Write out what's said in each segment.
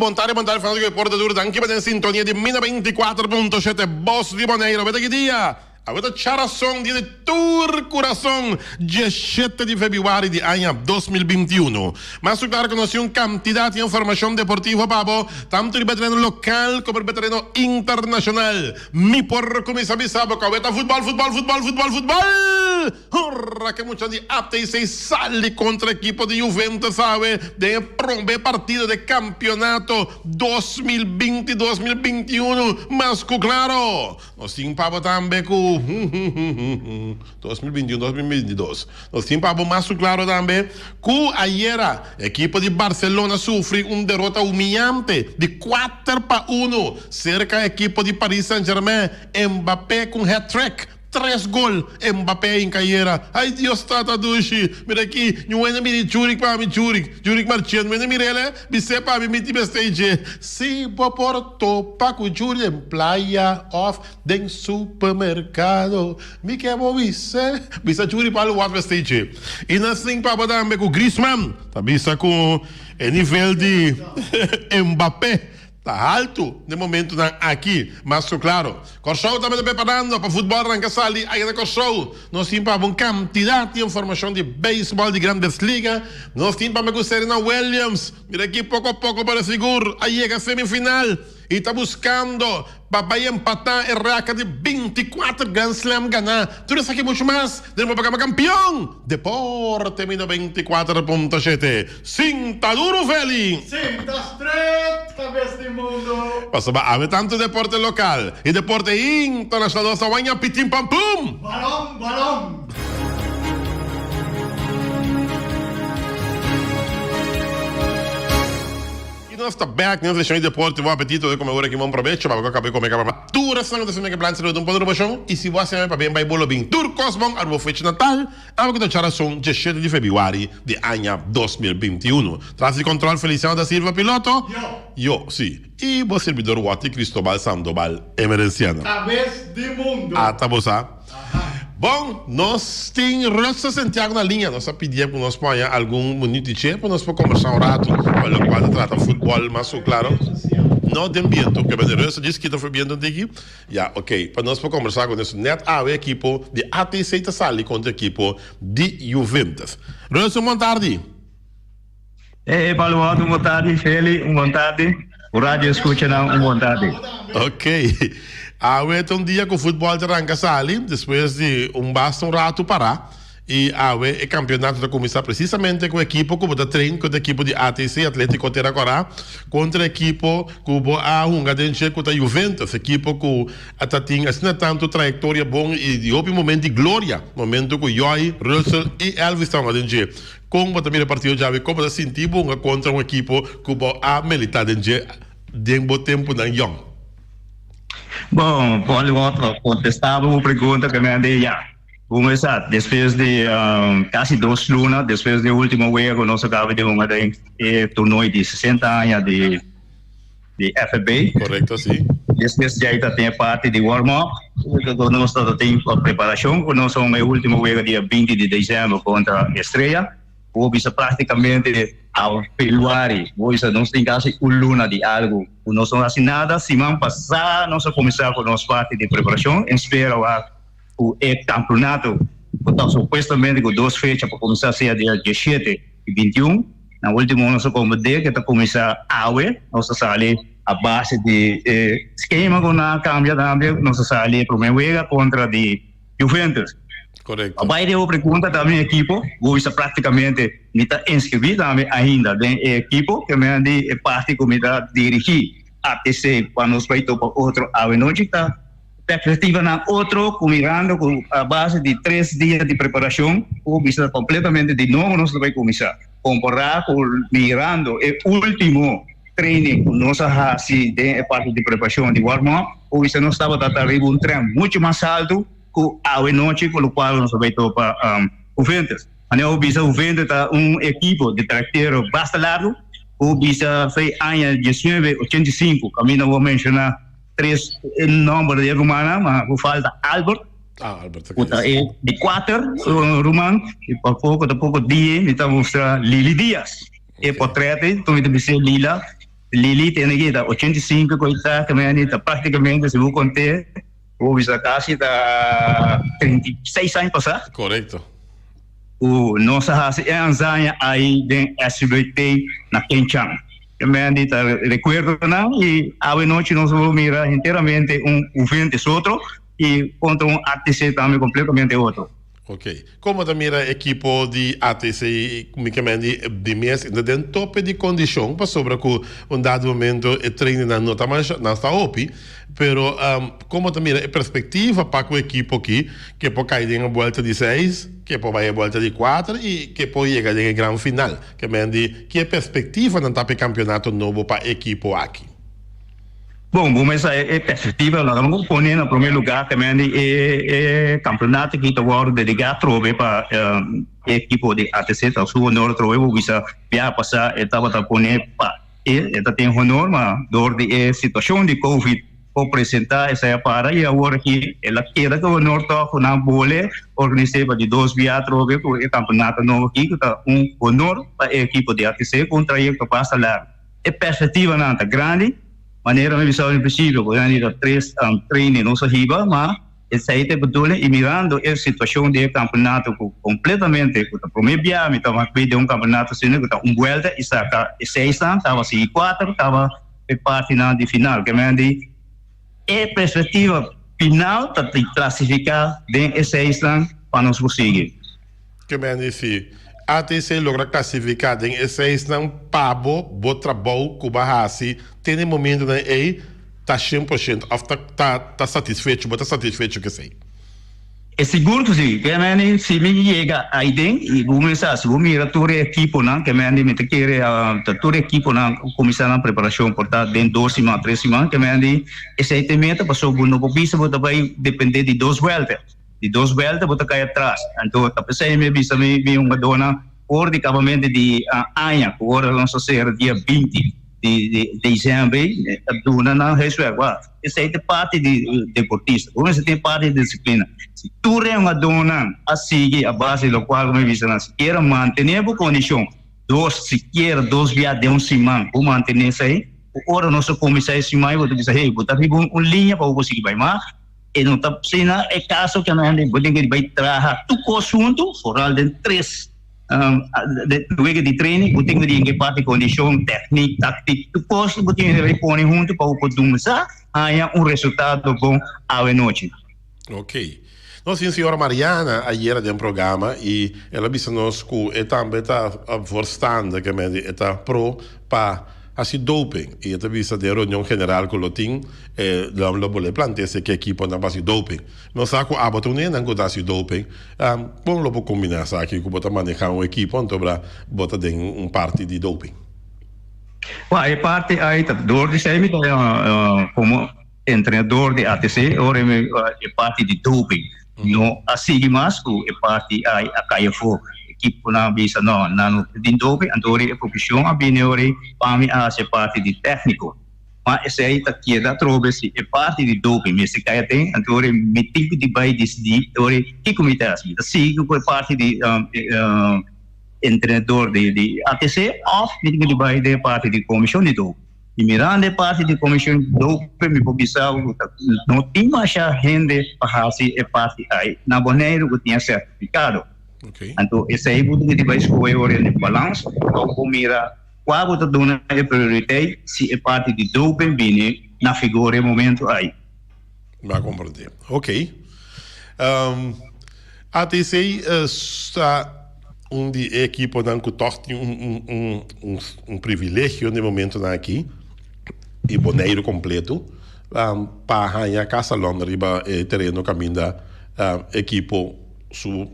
montare fanatico di Porto Duro, anche per in sintonia di Mina 24.7 Boss di Boneiro. Vedete che dia? Avete charação di Tour Coração, 17 de fevereiro de ano 2021. Mas claro que nós temos quantidade de informação deportiva, Pabo, tanto de veterano local como de veterano internacional. Mi por começar a saber que avete futebol. Ora que muita de ATC sale contra a equipe de Juventus, sabe? De primeiro partido de campeonato 2020-2021. Mas claro, nós temos Pabo também com 2021-2022. Nós temos para mais claro também que ayer a equipe de Barcelona sofreu derrota humilhante de 4-1 cerca da equipe de Paris Saint-Germain. Mbappé com hat-trick. 3 gols, Mbappé em carreira. Ai Deus, tata dushi. Mira aqui, não é me Zurich para mim, Zurich marchando, mas Mirele, você para mim time stage. Se Porto Paco Zurich em playa off den supermercado. Me que vou visa Zurich para o outro stage. E assim para dar com Griezmann, tá vista com o nível de Mbappé. Está alto no momento aqui, mas claro, Corso também está preparando para o futebol arrancar ali, aí na Corso, nós temos para uma quantidade de informação de beisebol de grandes ligas, nós temos para a Serena Williams, mira aqui pouco a pouco para seguro, aí chega a semifinal, e está buscando para empatar a raca de 24 Grand Slam ganhar. Tudo isso aqui muito mais, temos para campeão, Deporte Mina 24.7, Sinta duro, Feli! Sinta straight, cabeça de mundo! Passa para tanto deporte local e deporte internacional, nossa wanha pitim pam pum! Balão! E nós está back, nós deixamos de deporte, bom apetite, de comer agora que vamos proveito, para acabar com a tura sangue desse que planta de ponto de chão, e se você vai para bem vai bolo bem Tour Cosmon, arbo fecha Natal, a que deixar som 17 de fevereiro de ano 2021. Traz de controle Feliciano da Silva piloto. Yo, sim. E o servidor Wati Cristóbal Sandoval Emerenciano. Cabeça de mundo! Tá bom, bom, nós temos Rosa Santiago na linha. Nós pedimos para nós pôr algum minuto para nós conversar um rato, para o qual trata futebol, mas claro, não tem viento, porque a Rosa disse que está foi viento aqui. Já, ok, para nós conversar com esse net a equipe de ATC Tassali contra a equipe de Juventus. Rosa, boa tarde. Paulo, boa tarde, Feli, boa tarde. O rádio escuta, boa tarde. Ok. Awe um dia que o futebol arranca sali, depois de basta rato parar, e awe o campeonato vai começar precisamente com a equipe que está treino com a equipe de ATC, Atlético Teracorá, contra a equipe que a Hunga Denche contra a Juventus, a equipe que tem assim tanto trajetória bom e de outro momento de glória, momento que Joy, Russell e Elvis estão a Denche. Como também o partido já como está sentindo bom contra uma equipe que a militar Denche de bom tempo na Young. Bom, Paulo, contestava uma pergunta que me andei já. Começar, depois de quase 2 lunas, depois do último jogo, nós acabamos de torneio de 60 anos de FB. Correto, sim. Depois já tem parte de warm-up, nós temos a preparação, nós somos o último jogo dia 20 de dezembro contra a Estrela. Houve praticamente ao Februário, hoje nós temos quase 1 luna de algo. Nós não assim nada, semana passada nós começamos com a nossa parte de preparação, espero o campeonato, então supostamente com 2 fechas para começar a ser dia 17 e 21. Na última nós começamos que está começar a nós saímos a base de esquema com a câmbio também, nós saímos para o jogo contra de Juventus. Correto. A baile eu pergunta também equipe, hoje praticamente me está inscrito também ainda na equipe que me ande parte que me está dirigir ATC quando nós vai para outro a noite está perspectiva na outro mirando com a base de 3 dias de preparação ou visa completamente de novo nós vai começar comparar com mirando o último training que nós assim de parte de preparação de warm-up ou visa nós estava tratando um treino muito mais alto a noite, com o qual nós vamos para o Juventus. Eu vi o Juventus está equipe de trajetória bastante largo. Eu vi foi ano 1985, que não vou mencionar 3 nomes de romana, mas falta Albert. Albert. De 4 romano, e por pouco dia, estamos mostrando Lili Dias. E portrait, também deve ser Lila. Lili tem aqui, 85 coisa, que me tá praticamente, se vou contar, o bisa casi tá 36 anos passar. Correcto. O nossa raça é anzanha aí de SBT na Kenchang. Que me tá recuerdo não e a noite nós vamos mirar inteiramente evento outro e contra ATC também completamente outro. Ok. Como também a equipo de ATC, unicamente de mês, ainda tem tope de condição para sobre que dado momento o treino não está mais não está opi, pero como também a perspectiva para o equipo aqui que pode cair em uma volta de 6, que pode ir a volta de 4 e que pode chegar em grande final, que me diz que a perspectiva não está para campeonato novo para a equipo aqui. Bom, vamos a perspectiva, nós vamos pôr em primeiro lugar também o campeonato que está agora dedicado para a equipe de ATC, tá sua honor trove, vou via passar etapa tá poner para eta tem honor, mas dor de situação de Covid para apresentar essa para e agora que ela quer que o honor tá na bola organizar para de 2 via trove para o campeonato novo aqui que tá honor para a equipe de ATC com trajeto passa lá. A perspectiva não tá grande. Maneira me visão no princípio, quando ainda 3 treinos não saíba, mas essa aí é betul e mirando a situação de campeonato completamente, o primeiro dia me estava de campeonato sendo que tá volta e saca 6 anos, estava assim 4, estava parte na de final, que me diz a perspectiva final tá classificar de 6 anos para nós conseguir. Que me diz ATC logra classificar em esse não pabo botra bom kubahasi tem um momento na aí tá 100% tá satisfeito que sei. É seguro que sim, que me se me chega aí dentro e começar se mira toda a equipe não que me te querer toda a equipe não começar a preparação portar dentro 2 semanas 3 semanas que me esse aí tem meta passou no popisa bota vai depender de 2 voltas. De 2 voltas bota cair atrás. Então, a pessoa me bisa me uma dona por de acabamento de anha, por vamos ser dia 20 de dezembro, a dona não resolve. Essa é parte de deportista. Como você tem parte de disciplina. Se tu é uma dona a seguir a base do qual me bisa se quer manter a condição, se quer 2 via de 1 semana, ou manter isso aí, ora nosso comissário semana, vou dizer, hey, botar uma linha para conseguir vai mais. E não está sendo é caso que nós podemos vai trabalhar tudo assunto foral de 3 de treino, você tem que parte de condição técnica, tática, tudo coisa, você tem que pôr junto para poder começar a resultado bom à noite. Ok. Nossa senhora Mariana, ayer de programa e ela disse nos que também está forçando que me está pro para assim doping e esta vista de reunião general com o Lotim lo bole plantear que equipo na base doping não saco a botar nem não gosta de doping bom lo pode combinar aqui que botar manejar equipo então para botar de parte de doping. A parte aí tá dor de semi como treinador de ATC ora é parte de doping não assim mais que é parte aí a caia fogo equipe na bisa não de doping andori a profissão a binori para mim a ser parte de técnico mas esse aí tá que da trobe se é parte de doping mas se caia tem andori me tipo de vai decidir ori que comitê assim se que parte de treinador de ATC ou me vai de parte de comissão de doping e mirando a parte de comissão de doping me pobisar não tem mais gente para fazer a parte aí na boneiro que tinha certificado. Okay. Então, esse aí você vai escolher o balanço, ou mira qual você dona a prioridade se é parte de doping bem na figura no momento aí. Vai compreender. Ok. ATC está de equipe que tem privilégio no momento aqui e boneiro completo para ganhar casa longa riba terreno caminho da equipe su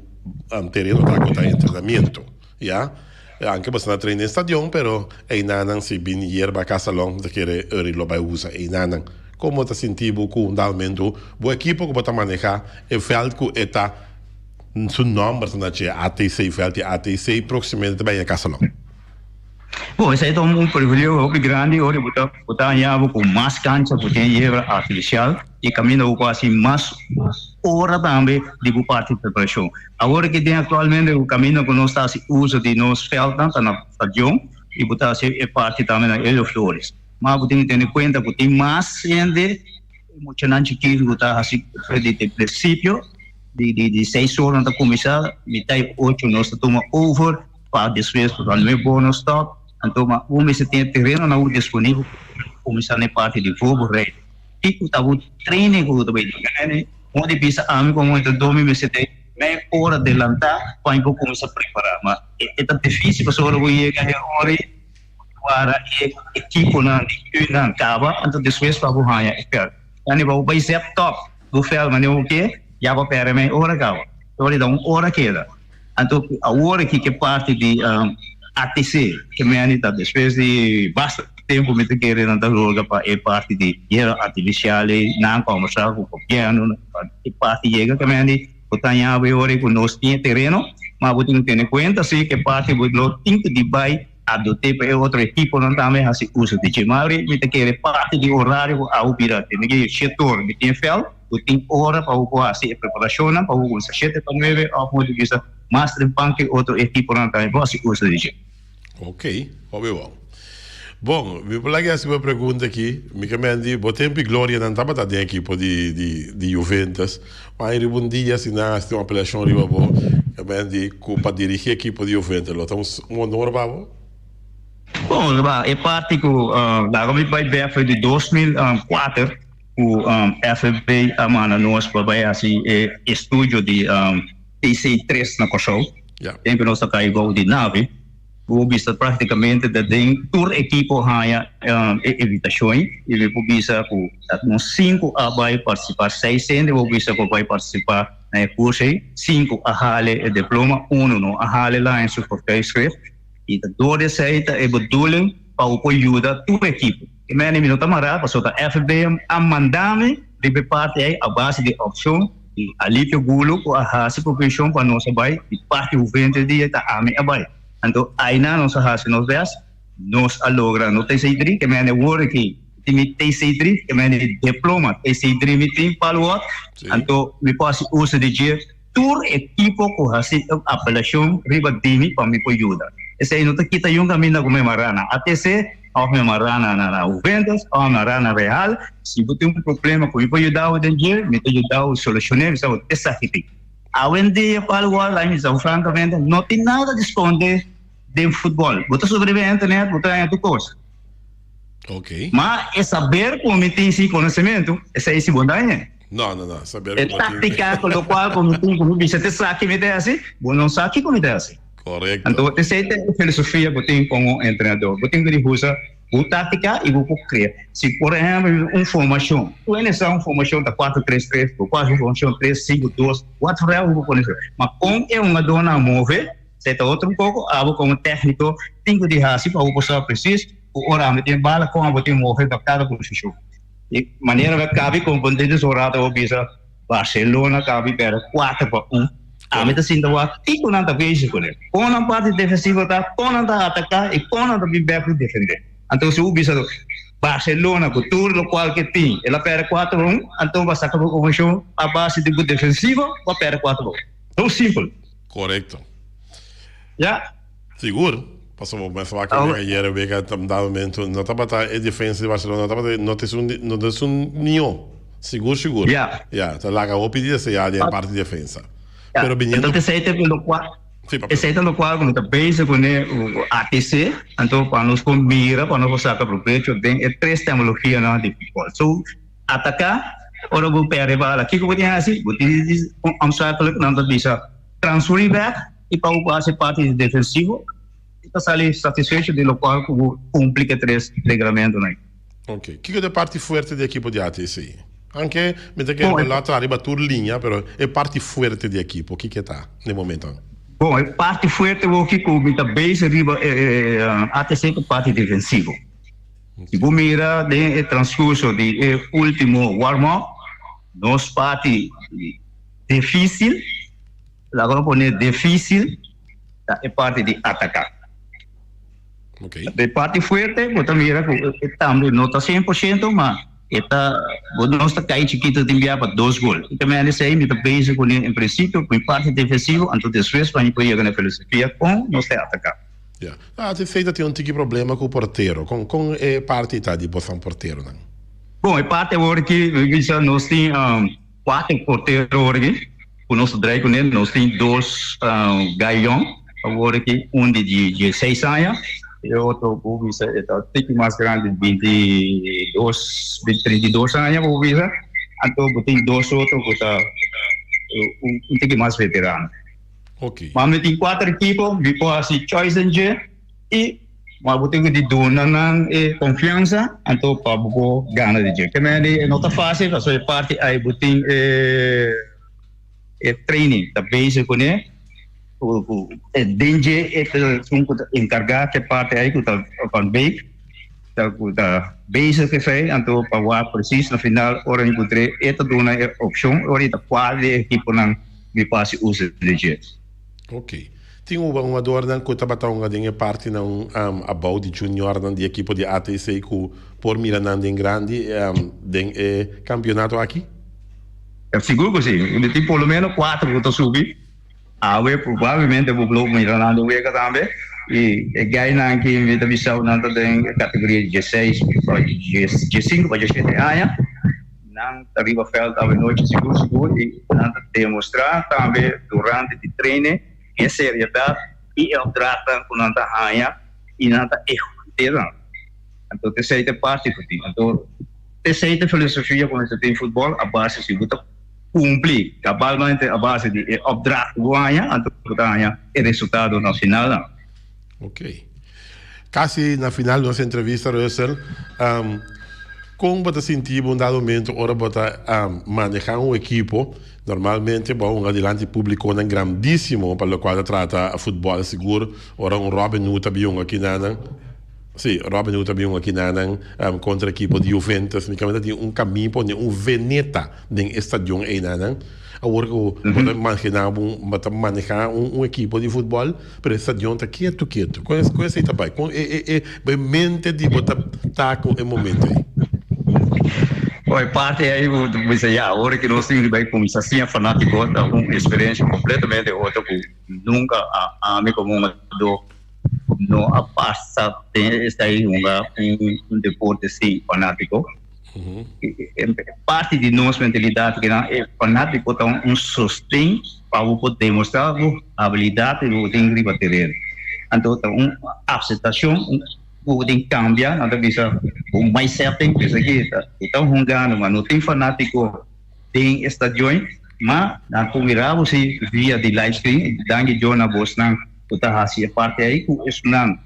terreno da conta de treinamento, já? Anche bastante treino em estadião, pero ainda não se bem hierba casa longa de querer lo vai usar ainda não. Como está sentindo com um momento, o equipe que pode manejar é feld que está su nome bastante ATC feld ATC proximamente bem a casa longa. Bom, esse aí é privilégio grande, hoje botar com mais cancha, porque é artificial e caminho quase mais hora também de parte de preparação. Agora que tem atualmente o caminho que nós estamos uso de nos feldas na estação e botar é parte também na Hélio Flores. mas você tem que ter em conta que tem mais gente, emocionante que está assim, de princípio, de 6 horas para começar, metade 8 nós tomamos over, para depois para o bônus stop, então o mês tem terreno não disponível, começar na parte de fogo, rei. E que está o treino que eu também, onde pisa a mim como então 2 meses tem meia hora de lançar, para começar a preparar, mas é difícil para só eu ir a hora para equipo na acaba, então depois para o ganhar, espera. Ani ba vai ser top, do fel mas o que? Já vai para mim hora acaba. Então dá uma hora queda. Então a hora que parte de ATC, que me anita depois de bastante tempo me querer na loja para é parte de era artificial não conversar com o piano, e parte chega que me ani botanya a hora que nós tinha terreno, mas você não tem conta se que parte do tem que vai adotar para outro equipo não também assim usa de chamar me querer parte de horário ao virar tem que setor de tem fel tem hora para o assim preparação para o 7 para 9 ao ponto de vista mais tempo que outro equipo não também assim usa de ok, óbvio. Bom, me vou fazer uma pergunta aqui. Me chamei botem em glória não estava da equipo de Juventus, mas ele um dia se não tem uma apelação riba bom, chamei para dirigir a equipo de Juventus. Lo estamos um honor babo. Bom, é parte que lá como vai ver foi de 2004 o FFP a mana nós para assim estúdio de TC3 na Kosovo. Tem que nós tocar igual de nave. O bisa praticamente da tem tour equipo hanya evitações e o bisa com uns 5 a vai participar 6 sendo o bisa vai participar na curso 5 a hale diploma 1 no a hale lá em supervisor e da 2 seita é bedoeling para o ajuda tu equipo e meni minuto mara passou da FBM a mandame de parte a base de opção e ali que gulo com a hase profissão para nós vai e parte o vento dia tá ame abai. Então, ainda nós fazemos nós logra no TC3 que me work aqui tem TC3 que me diploma TC3 me tem follow-up então me posso usar de dia tour equipo com assim apelação riba dimi para me ajuda esse aí não tá kita yung kami na marana ATC ou me marana na Juventus ou marana Real se você tem um problema com me ajudar o dia me ajudar a solucionar isso essa aqui Awen dia follow-up lá em francamente não tem nada de esconder de futebol. Você sobrevive na internet, você tem a tua coisa. Ok. Mas é saber como tem esse conhecimento, essa é esse bondade. Não. Saber é tática com o qual como tem como você sabe me dá assim, você não sabe como dá assim. Correto. Então, essa é a filosofia que tem como treinador. Você tem que usar a tática e você criar. Se, por exemplo, uma formação, tu é nessa formação da 4-3-3, ou quase uma formação 3-5-2, quatro reais você conhece. Mas como é uma dona móvel, você está outro pouco, como técnico, tem que deixar assim para você preciso, o horário tem bala com a você móvel para cada posição. De maneira que cabe com o de horário, ou bisa Barcelona cabe para 4-1. A meta sim da tipo não tá vez com ele. Com a parte defensiva tá, com a atacar e com a bem para defender. Então se o bisa Barcelona com tudo o qual que tem, ela perde 4-1, então vai sacar o conjunto a base de defensiva, vai perder 4-1. Tão simples. Correto. Já? Seguro? Passamos mais falar que ayer vi que dá momento não estava a defesa de Barcelona não tem nenhum. Seguro. Já. Tá lá acabou pedir essa área parte de defesa. Pero então esse é pelo qual esse é pelo qual quando base com o ATC, então para nós combina para nós sacar pro pecho tem três tecnologias na de futebol. So atacar ora vou perder bola. Que eu tinha assim, vou dizer um saco não tá bisa transfer back e para o passe parte defensivo. Está sali satisfeito de local que complica três regulamentos né. Ok. Que é a parte forte da equipe de ATC? Anche mentre che l'altro arriva Turlinha, però è parte forte di equipo. Chi che sta nel momento? Bom, é parte forte o que combina base arriba até sempre parte defensivo. Se você mira o transcurso de último warm-up, nós parte difícil, agora pôr difícil, é parte de atacar. Ok. De parte forte, você mira que também não está 100%, mas nós está caindo chiquito de enviar para 2 gols. E também nesse aí, me está base com em princípio, com parte defensivo, então depois para ir na filosofia com nós está atacar. Yeah. Você sei que tem um tipo problema com o porteiro, com parte tá de botar porteiro, não? Bom, a parte agora que nós temos 4 porteiros aqui, o nosso Draco, né? Nós temos 2 gaião, agora que de 16 anos, e outro é o tipo mais grande, 32 anos, então tem 2 outros que está um tipo mais veterano. Ok. Mas tem 4 equipes, depois assim, choice e mas você tem de donar confiança, então para você ganhar de jeito. Também não está fácil, a sua parte aí você tem training, da base com ele, o danger é encarregado de parte aí que está com base, da base que faz, então para o preciso no final hora encontrei esta dona opção, hora está quase equipe não me passe uso de jeito. Ok. Tem um jogador que está batendo parte não about de junior não de equipe de ATC que por mirar em grande campeonato aqui. É seguro que sim. Ele tem pelo menos 4 que estão subindo. Provavelmente o bloco mirando o Vega também. E ganha aqui em Vita-Bissau não tem categoria de 16 para 15 para 17 anos. Não arriba fel também noite seguro e não demonstrar também durante o treino que seriedade e é um trato com nanta raia e nanta erro. Então terceira parte do time. Então terceira filosofia quando você tem futebol a base se você cumprir cabalmente a base de opdracht ganha então ganha o resultado no final. Ok. Quase na final da nossa entrevista, Russell, como você sentiu um dado momento, ora você manejar equipo, normalmente, bom, um adelante público é grandíssimo, para o qual trata futebol seguro, ora Robin Hood também aqui na sim, Robin Hood também aqui na contra a equipe de Juventus, unicamente tem um caminho, veneta no estádio aí na agora pode manejar equipe de futebol, para o estádio está quieto. Conhece aí também, com mente de botar taco em momento aí. Oi, parte aí, você já, agora que nós temos que começar assim, fanático, uma experiência completamente outra, que nunca a mim como não a passa, está aí um deporte assim, fanático. Parte de nossa mentalidade, que é fanático, então um sustento para poder demonstrar a habilidade que tem que bater. Então, uma aceitação, tem que cambiar, não bisa o mindset tem que ser então jogando, mas não tem fanático tem estadiões, mas na primeira você via de live stream, dangue Jona Bosnan, está assim a parte aí com isso não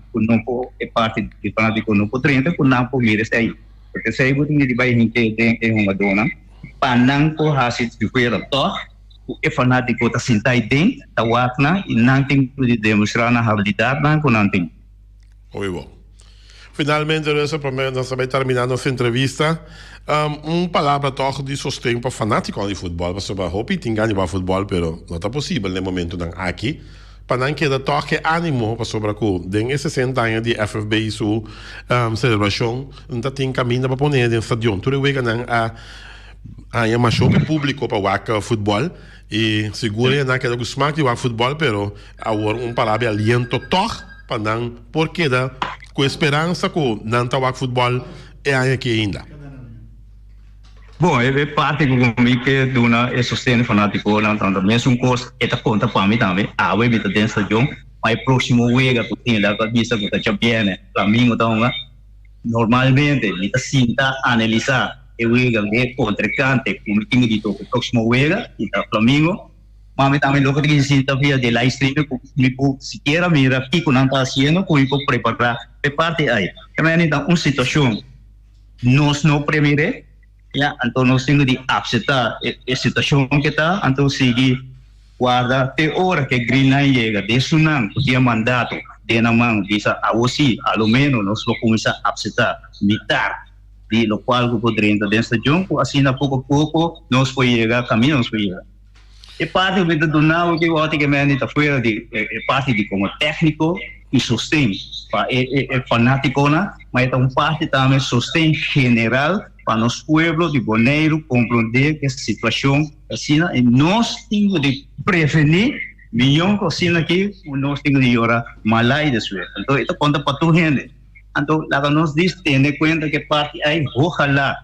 é parte de fanático não pode entrar com não pode ir aí, porque se aí você de vai tem uma dona, para não pode assim de fora tó o fanático está sentado dentro, está watna e não tem que demonstrar na habilidade não tem. Oi, bom. Finalmente, nós vamos terminar nossa entrevista. Palavra toque de sustento para fanático de futebol. Você vai hope tem ganho para futebol, mas não está possível no momento aqui. Para não queda toque ânimo para sobre o den 60 anos de FFB sua celebração, não tem caminho para pôr no estádio. Tudo o que não há mais show público para o futebol e seguro não queda o smack de futebol, mas agora palavra aliento toque para não porque da com esperança que não está o futebol é aqui ainda. Bom, é parte comigo que dona é sustento fanático não tanto mesmo coisa é tá conta para mim também a web está dentro de mas próximo wega que tem lá que bisa que tá champion para mim então normalmente ele tá sinta analisar o wega de contra-cante como tinha dito que próximo wega e tá Flamengo. Mas também logo que sinta via de live stream como sequer mira aqui que não está fazendo como preparar é parte aí também então uma situação nós não primeiro já então nós temos de aceitar a situação que está então seguir guarda até hora que Green Line chega de não dia mandato de na mão diz a você ao menos nós vamos começar a aceitar mitar de lo qual que poderia dentro de assim a pouco nós foi chegar caminho nós foi chegar. É parte do não que automaticamente está fora de parte de como técnico e sustento para fanático mas é uma parte também sustento general para nós pueblos de Bonaire compreender que a situação assim e nós temos de prevenir millón cocina aquí, unos tengo de hora malay de suerte. Entonces, esto cuenta para tu gente. Entonces, la que nos dice, tiene cuenta que parte hay, ojalá,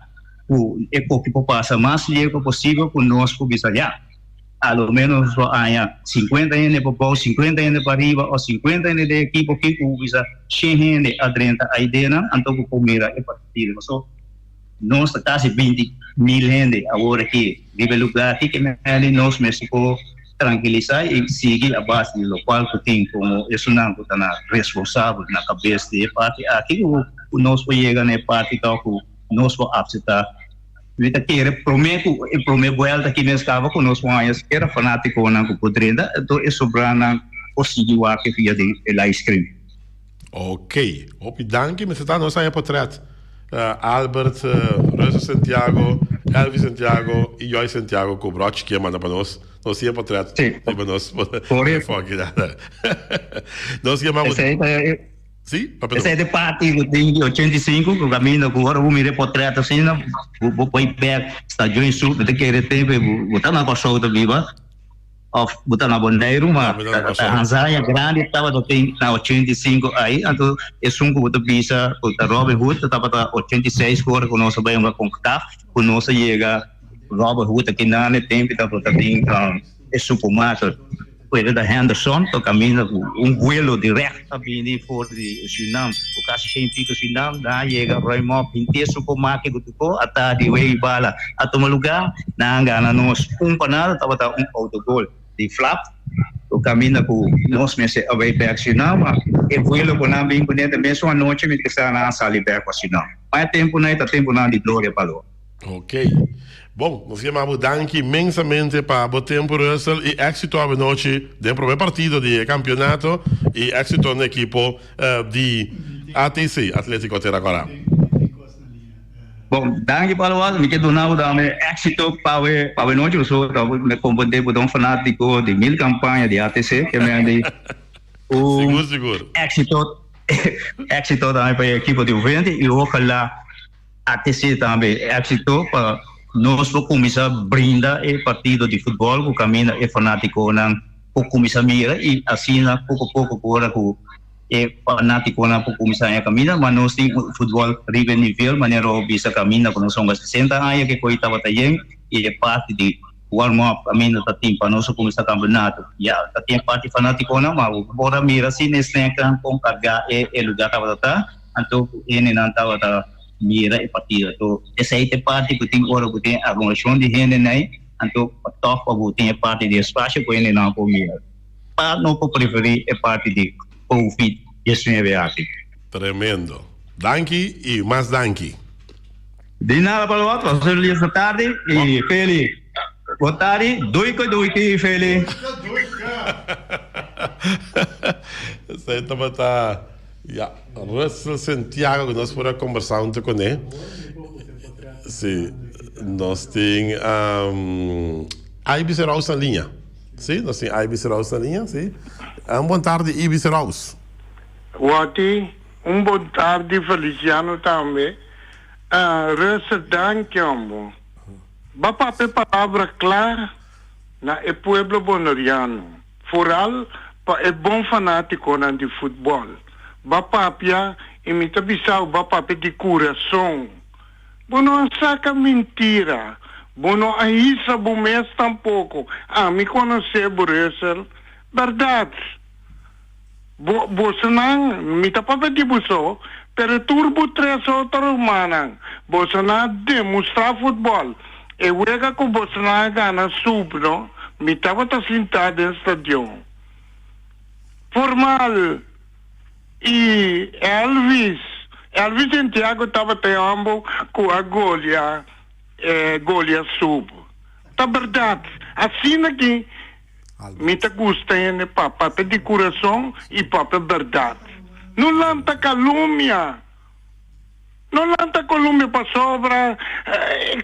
el equipo pasa más lejos posible con nosotros bisa allá. A lo menos haya 50 gente por abajo, 50 gente para arriba, o 50 gente de equipo que bisa 100 gente a 30 ahí dentro, entonces, mira, el partido. So, nós casi 20.000 gente ahora aquí, vive lugar aquí que nos México tranquilizar y seguir a base de lo cual tem como es una responsable na cabeça de parte aqui nós chega na parte que nós vamos aceitar Vita que prometo vuelta que nós estava com nós mais era fanático na cupodrenda então é sobrana possível que via de ice cream. Ok, danke, mas está nós aí portret. Albert, Rosa Santiago, Elvis Santiago e Joy Santiago com o broche que manda para nós. Nós tínhamos portret. Sim. Para nós. Por isso. Nós chamamos. Sim? Essa é de parte do 85, o caminho que agora vou me portret assim, vou ir back, estagião sul, de que ele tem, botar na costa da viva. Of botar na bandeira, mas a Hanzaya grande estava na 85 aí, então é um que bisa, o Robin Hood estava na 86 agora com nós bem com CAF, com nós chega Robin Hood aqui na tempo estava também é supermarket, foi da Henderson, o caminho vuelo direto vindo por de Suriname, o caso científico Suriname, da chega Raymond Pinter supermarket do até de way bala, a tomar lugar, na ngana nós panada estava autogol de flap o caminho com nós mesmo a ver para acionar e vuelo com a bem com ele mesmo a noite me está na sala para acionar mais tempo não de glória para o. Ok. Bom, nós chamamos danke imensamente para o tempo Russell e éxito a noite do primeiro partido de campeonato e éxito na equipe de ATC, Atlético Terracorá. Bom, danke para o me quedo na hora me éxito para o noite eu sou me compreender por fanático de 1000 campanha de ATC que me ande seguro éxito também para a equipe de Uvente e ojalá ATC também éxito para nós vamos começar a brindar o partido de futebol que caminha é fanático não começar a mira e assim pouco agora com é fanático na começar a caminhar mas nós temos futebol nível nível maneira bisa caminhar com nós somos 60 anos que coi estava também e é parte de warm up caminhar da time para nós começar campeonato já tem parte fanático não mas bora mira assim nesse tempo com carga é lugar estava tá então ele não estava mira e partida então essa é a parte que tem agora que tem aglomeração de gente né então top para tem a parte de espaço que ele não pode mira para não preferir a parte de Covid, isso é verdade. Tremendo. Danke e mais danke. De nada para o outro, feliz tarde e feliz. Boa tarde, doike, feliz. Isso aí também tá. Ja, Russell Santiago, que nós podemos conversar com ele. Sim, nós temos Ibis Raus na linha. Sim, nós temos Ibis Raus na linha, sim. Boa tarde, Ibis Raus. Wati, boa tarde, Feliciano também. Russell, danke, amor. Bapa a palavra clara na e pueblo bonoriano. Foral, pa e bom fanático na de futebol. Bapa pia imita bisau bapa de coração. Bono saca mentira. Bono ahisa bumes tampouco. Me conhece Russell. Verdade. Bosanang mita pa de buso, pero turbo 3 outro manang. Bosanang demonstra futebol. E wega com Bosanang gana subno, mita pa ta sentado no estádio. Formal. E Elvis Santiago estava teambo com a Golia sub. Tá verdade. Assim aqui, me tá gostando papel de coração e papel verdade. Não lanta calúnia. Não lanta calúnia para sobra.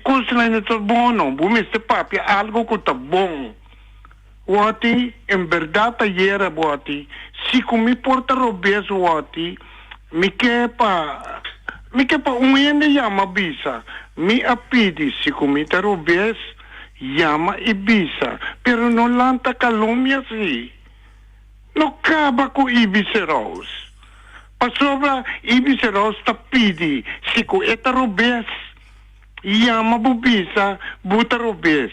Coisa não é bom, não. Bom, este papel algo que tá bom. Wati, em verdade, era Wati. Se comi porta robes Wati, me quepa ende yama bisa. Me apidi se comi ta robes yama ibisa. Pero não lanta calúnia si. Lo acaba com Ibiseros. Pasobra Ibiseros tapidi. Se com eta robes. Yama bubisa, buta robes.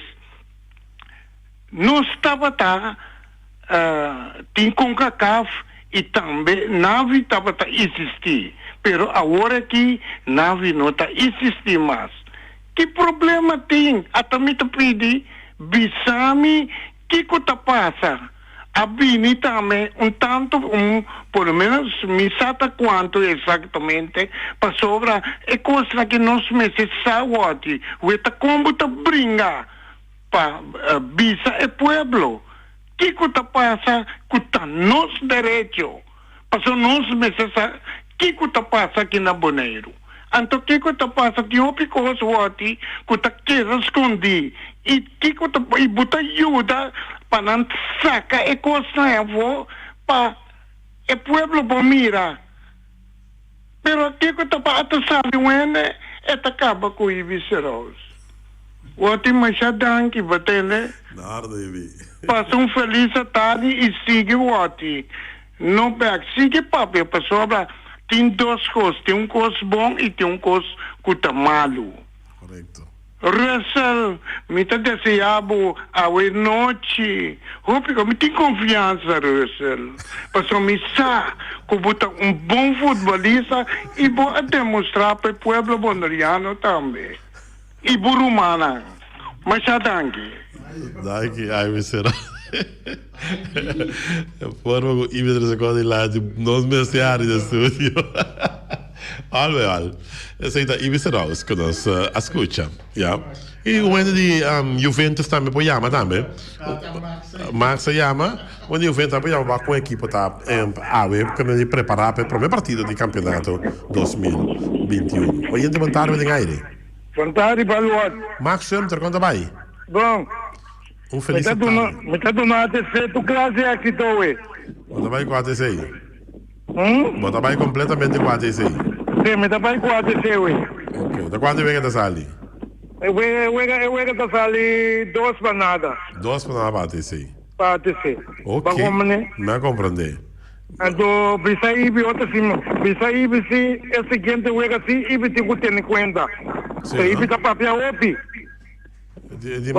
Nós estava tem CONCACAF e também nave estava existir. Pero agora que nave não está existir mais. Que problema tem? Até me pedi, bisami, que coisa passa? A bini também, tanto, por lo menos, me sata quanto exatamente, para sobra, é coisa que nós meses saúde, o eta como ta brinca, para bisa e pueblo. Que coisa passa? Cuta nos direito. Passou nos meses, que coisa passa aqui na Bonaire? Então, que coisa passa? Que o pico os wati, cuta que escondi. E que coisa, e buta ajuda, para não sacar e coisa para o pueblo por mira. Pero que coisa passa, sabe, uene, acaba com o Ibiseros. Wati mais danke, batene. Nada, Ibi. Passa feliz tarde e siga wati. Não pega, siga papi, pessoal. Tem duas coisas, tem coisa bom e tem coisa que tá malo. Correcto. Russell, me tá desejando a noite. Hope me tem confiança, Russell. Porque me sabe que botar bom futebolista e vou demonstrar para o povo bonariano também. E burumana. Mas danke. Danke, Ibi será. Forma com Ibi de seconda lá de nós messianos do estúdio. Alveal. Aceita Ibi será os que nós escuta, já. E o ano de Juventus também pode chamar também. Max chama. O Juventus também chama com a equipe tá porque ele preparar para o primeiro partido do campeonato 2021. Hoje em dia de aire. Fantástico, Baluat. Max Schemter, conta vai. Bom. Feliz tarde. Me tá donando tu classe aqui, Towe. Bota vai com a TCI. Bota vai completamente com a TCI. Sim, me tá vai com a TCI. Ok. Da quanto vem que tá sali? Eu vou tá sali 2 banadas. 2 para a TCI. Para TCI. Ok. Me compreender. Então, bisa ibi outra cima. Bisa ibi se é seguinte wega se ibi te que ter em conta. Se ibi tá papel opi. De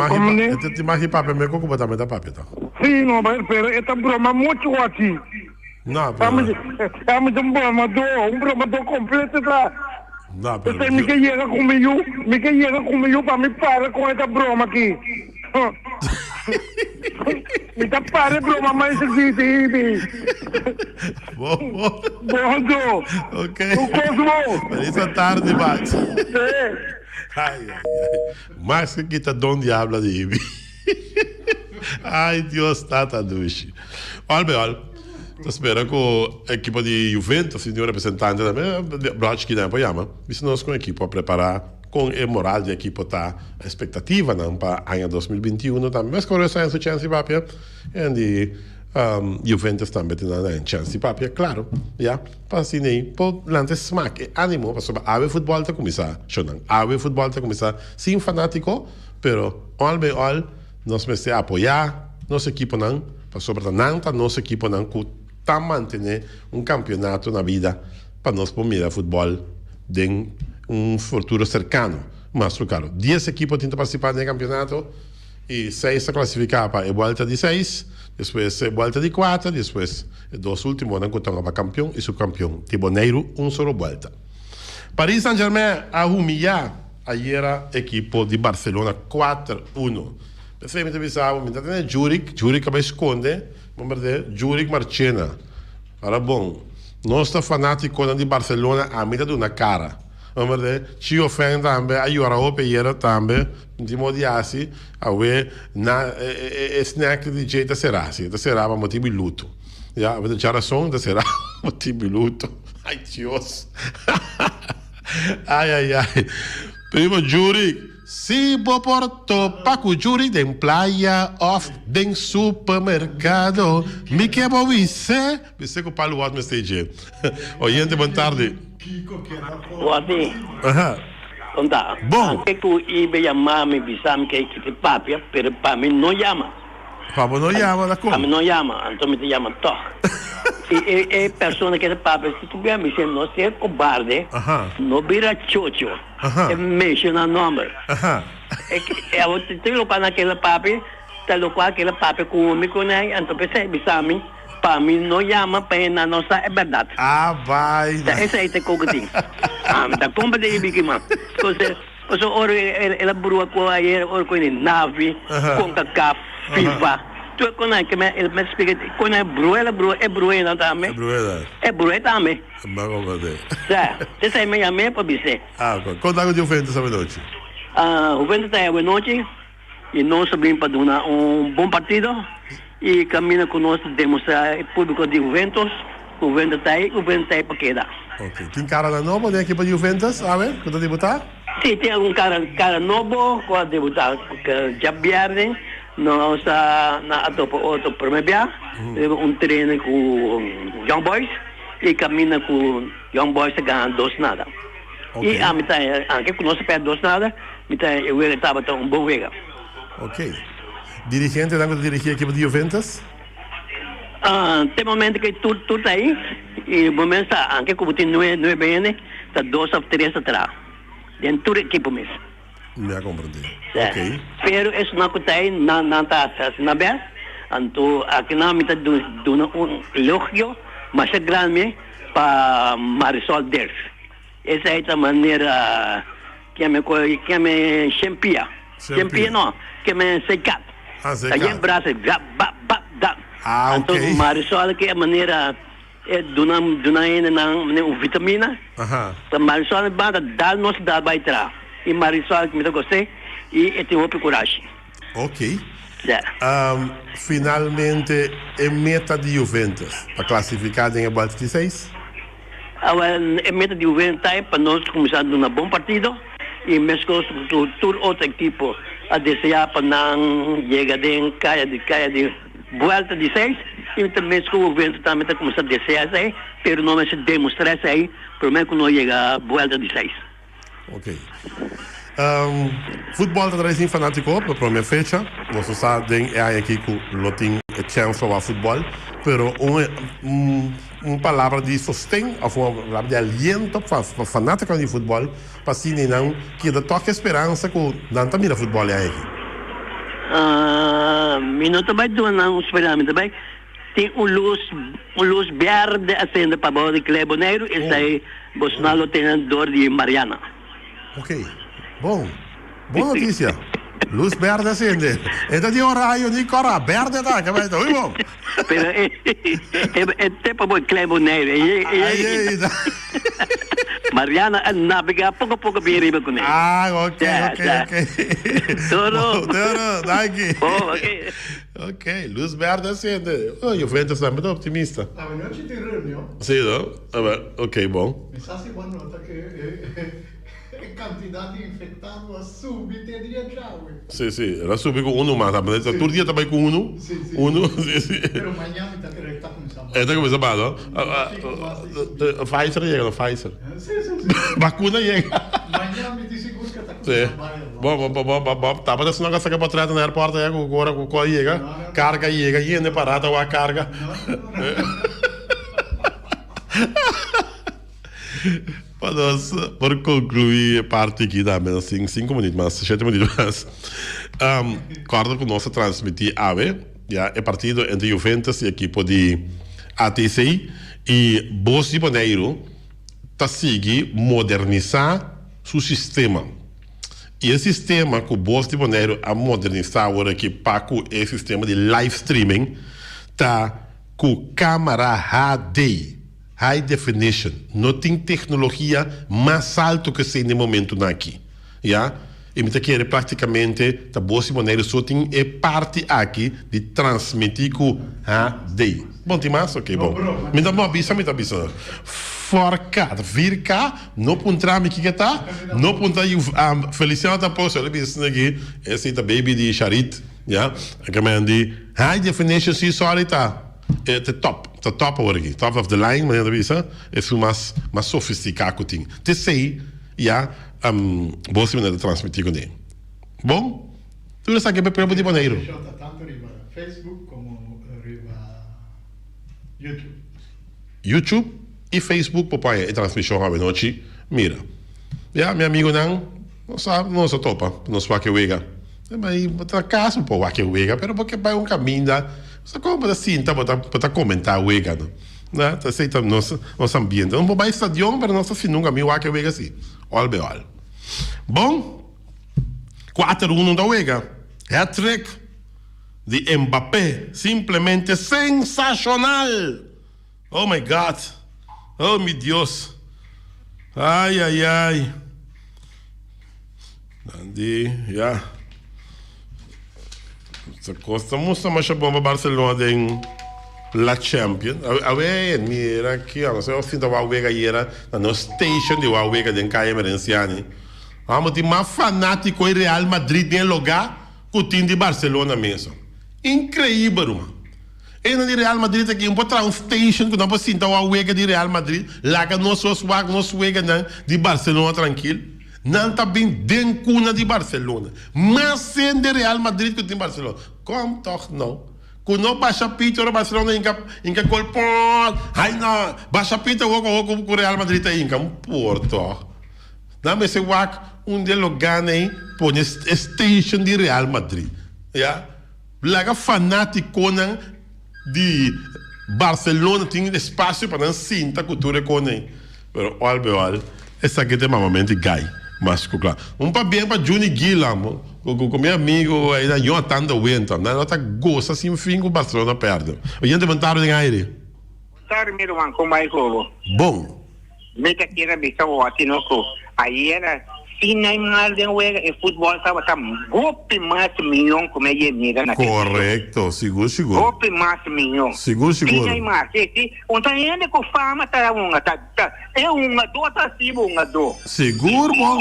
mais papel me completamente da papel tá. Sim, não, mas esta broma muito aqui. Não, Estamos um broma do completo lá. Não, pero Você me quer chegar comigo para me parar com esta broma aqui. Me dá para broma mais aqui, Bom. Ok. O Cosmo. Feliz tarde, Max. Ai. Max que tá donde habla de Ibi. Ai, Deus, tata duche. Olha, spero che l'equipo di Juventus, il rappresentante da Brodsky da Poyama, vi sono con l'equipo a preparare con il morale di equipo ta aspettativa non pa anno 2021 tam ma scorre senso chance papia e di Juventus também tem uma chance papia claro ja pasi nei po lante smack e animo passo ave futebol ta começar shonan ave futebol ta começar sim fanático pero all nós meste apoiar nosso equipo não passo para nanta nosso equipo não cu tá manter campeonato na vida para nós por mirar futebol de futuro cercano. Mas, caro, 10 equipos tinham participado no campeonato e 6 classificaram para a volta de 6, depois a volta de 4, depois os 2 últimos não contaram para campeão e subcampeão. Tipo Neiro, só volta. Paris Saint-Germain a humilhar ayer a equipo de Barcelona 4-1. Perfeitamente pensava, me tem Juric vai esconder, vamos ver, Juric Marchena. Era bom. Nosso fanático de Barcelona a mitad de uma cara. Vamos ver, ci ofende também, a Europa era também, de modo assim, a ver, snack de jeito será para motivo de luto. Já, a já razão de será motivo de luto. Ai, Deus. Ai. Primo Juri, si porto paco Juri den playa of den supermercado. Mi que você que o Paulo Watt me stage. Oyente, boa tarde. Wati. Conta. Bom. Anche tu ibe chiamami bisam che ti papia per pami non chiama. Papo não llama da A mim como? não chama, então me chama Toch. E pessoa que é papo, se tu vier me dizer, não ser cobarde, Aham. não vira chocho, Aham. é mexe na nome. Aham. Eu tenho lugar naquele papo, tá lugar aquele papo comigo, né? Então percebe, sabe? Para mim não chama, para na nossa é verdade. Ah, vai. Essa aí tem coisa. Mas tá como de ibig man. Kasi oro ela brua ko ayer oro ko ni nave com CAF FIFA. Tu ko na que me explica ko na brua na tame. Brueda. É brua tame. Mas como é? Tá. Essa aí me chamei para dizer. Ah, ok. Quanto água de Juventus essa noite? O vento tá hoje noite e nós sabemos para dar bom partido e caminha conosco demonstrar o público de Juventus. O vento tá aí para quedar. Ok. Tem cara da nova da equipa de Juventus, sabe? Quando debutar? Sim, tem algum cara novo que vai debutar, porque já viernes nós na outro primeiro treino com Young Boys e caminha com Young Boys ganhar 2-0. Ok. E a mitad, anche com nós perde 2-0, mitad eu estava tão bom vega. Ok. Dirigente, da dirigir a equipa de Juventus? Tem momento que tudo tá aí e momento está, anche como tem 9 bene, está 2 ou 3 atrás. Dentro do equipo mesmo. Me compreendo. É. Ok. Pero isso não acontece na taça, na vez. Então, aqui na mitad do elogio, mas é grande para Marisol Ders. Essa é a maneira que me champia. Champia não, que me secat. Ah, secat. Aí em Brasil, da. Ah, ok. Então, Marisol que é a maneira é dona uma vitamina. Aham. Então, Marisol banda dá nos dá vai trás. E Marisol que me gostei e tem outra coragem. Ok. É. Finalmente, é meta de Juventus para classificar em a volta de 6? Agora, a meta de Juventus é para nós começar um bom partido e mesmo com todo outro equipo a desejar para não chegar de caia de volta de 6 e também com o Juventus também está começando a desejar isso aí, mas não vai se demonstrar isso aí, primeiro que não chega a volta de 6. Ok. Futebol está trazendo fanático para a primeira fecha. Você sabe que é aqui que não tem chance para futebol, mas uma palavra de sustento, uma palavra de aliento para fanático de futebol, para se não que dá toque esperança que não também o futebol é aqui. Minuto vai doar não esperamos também. Tem luz verde acende para o Cleboneiro, esse aí Bolsonaro tem dor de Mariana. Ok. Bom. Boa notícia. Luz verde acende. Então de horário de cora verde tá, que vai muito bom. Pero é tempo para o Cleboneiro. Aí. Mariana navega pouco bem com ele. Ah, ok. Todo. Daqui. Ok. Ok, luz verde acende. Oh, Juventus é muito optimista. A noite de reunião, Sim, não? Ok, bom. mi sa si uma nota che a quantità di infettati subito e di giaue. Sim. Ela subiu com um, mas todo dia também com um. Sim. Sim. Però Miami sta che sta cominciando. É, tá começando a não? Pfizer chega, Pfizer. Sì. Vacuna chega. Miami di sicuro che sta Sim. cominciando. Bom. Tá para senão que saca para trás no aeroporto é agora com qual chega. Carga chega, e ainda parada ou a carga. Para concluir a parte aqui também, assim, 5 minutos, mas 7 minutos mais. Corda que nós transmitir AVE, já, é partido entre Juventus e a equipe de ATC e Boa de Janeiro está seguir modernizar seu sistema. E esse sistema que o Boa de Janeiro a modernizar agora aqui para o sistema de live streaming tá com câmera HD. High definition. Não tem tecnologia mais alta que se no momento aqui. Já? E me quer praticamente, da boa maneira, só tem a parte aqui de transmitir com HD. Bom, tem mais? Ok, bom. Me dá uma avisa. Forcat, vir cá, não pontar me que tá, não pontar a Feliciano tá posto, ele disse aqui, esse é o baby de Charit, já? Que me andi, high definition, sim, sorry, tá. É top agora aqui, top of the line, mas é mais sofisticado que tem. Te sei, já, boa maneira de transmitir com ele. Bom, tudo isso aqui é para o de maneiro. Tanto arriva. Facebook como YouTube. YouTube e Facebook papai a transmissão à noite. Mira. Meu amigo não sabe, não se topa, não se que wega. Mas tá caso por que wega, pero porque vai caminho da, só como assim, para comentar wega, né? Tá aceita nosso ambiente. Não vai estadião, pero nossa fim nunca me que wega assim. All. Bom, 4-1 da wega. Hat-trick de Mbappé, simplesmente sensacional. Oh my God. Oh meu Deus. Ai. Nandi, ja. Essa costa mostra mais a bomba Barcelona em La Champions. Mira aqui, não sei se você vai ver aí na station de vai ver em Caia Merenciani. Vamos ter mais fanático em Real Madrid em lugar que o time de Barcelona mesmo. Incrível, mano. E no Real Madrid aqui, um pouco station que não pode sentar o Awega de Real Madrid, lá que não sou swag, não suega de Barcelona tranquilo. Não está bem dentro de Barcelona. Mas sem de Real Madrid que tem Barcelona. Como toch não? Quando não baixa pita, o Barcelona inca golpão. Ai não, baixa pita, o Real Madrid aí inca um porto. Não, mas se wak de lugar aí, põe station de Real Madrid. Já? Lá fanático de Barcelona tem espaço para não sentir a cultura com ele. Mas olha, essa aqui tem mamamente gai. Mas claro, para bem para Juni Guilherme, com meu amigo ainda Jonathan da Winter, não está gosta assim fim que o Barcelona perde. A gente montaram em aire. Montaram meu irmão com mais jogo. Bom. Meta que era bisa wati no ko. Aí era Neymar de wega em futebol estava golpe mais milhão como é mira na. Correto, seguro. Golpe mais milhão. Seguro. Neymar, sim. Então ainda com fama tá é uma do atrativo do. Seguro bom.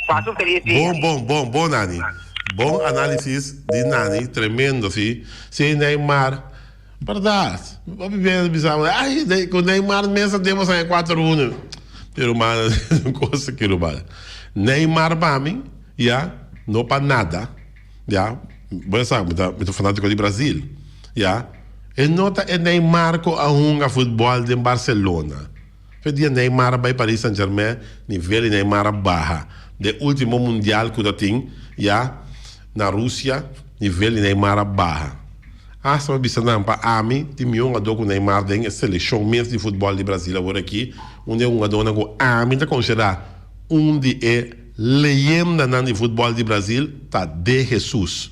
Faço feliz. Bom Nani. Bom análise de Nani, tremendo sim. Se Neymar, verdade. Vamos ver bizarro. Ai, com Neymar mesmo temos aí 4-1. Pero mano, não coisa que mal. Neymar para mim, não para nada, Você sabe, eu tô fanático de Brasil, E nota é Neymar com a futebol de Barcelona. Porque Neymar vai Paris Saint-Germain, nível de Neymar barra. De último mundial que eu tenho, na Rússia, nível de Neymar barra. Só me para mim, tem um jogador com Neymar tem seleção mesmo de futebol de Brasil agora aqui, onde um jogador com está considerado de leyenda de futebol de Brasil tá de Jesus.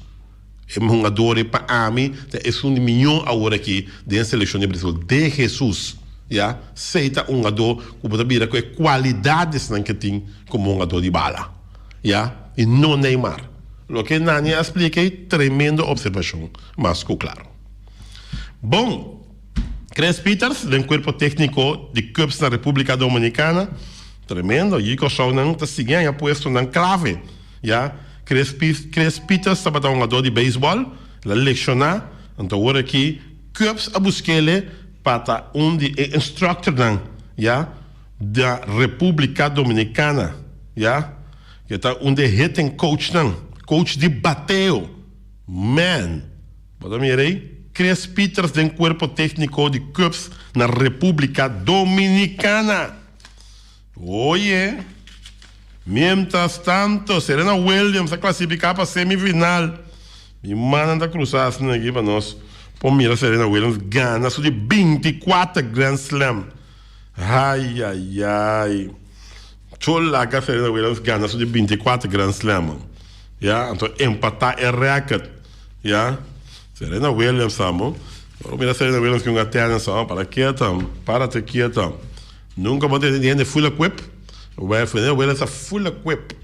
É um jogador para mim, é milhão agora aqui de seleção de Brasil de Jesus. Seita um jogador que pode vir com qualidades que tem como um jogador de bala. E não Neymar. O que Nani expliquei, tremenda observação, mas claro. Bom, Chris Peters, do corpo técnico de Cubs na República Dominicana, tremendo, e que só não está seguindo a posto na clave. Chris Peters estava um jogador de beisebol, ele lecionar, então agora aqui, Cubs a buscar ele para de instructor da República Dominicana, que está de hitting coach coach de bateo. Man, pode mirar aí? Chris Peters do corpo técnico de Cubs na República Dominicana. Oye, mientras tanto, Serena Williams a classificar para a semifinal. Me manda cruzar assim aqui para nós. Pô, mira, Serena Williams ganha de 24 Grand Slam. Ai. Chola que a Serena Williams ganha de 24 Grand Slam. Então empatar é recorde. Serena Williams, amo. Mira, Serena Williams que um até só para te quieta. Nunca vou ter dinheiro full equip. Serena Williams é full equip.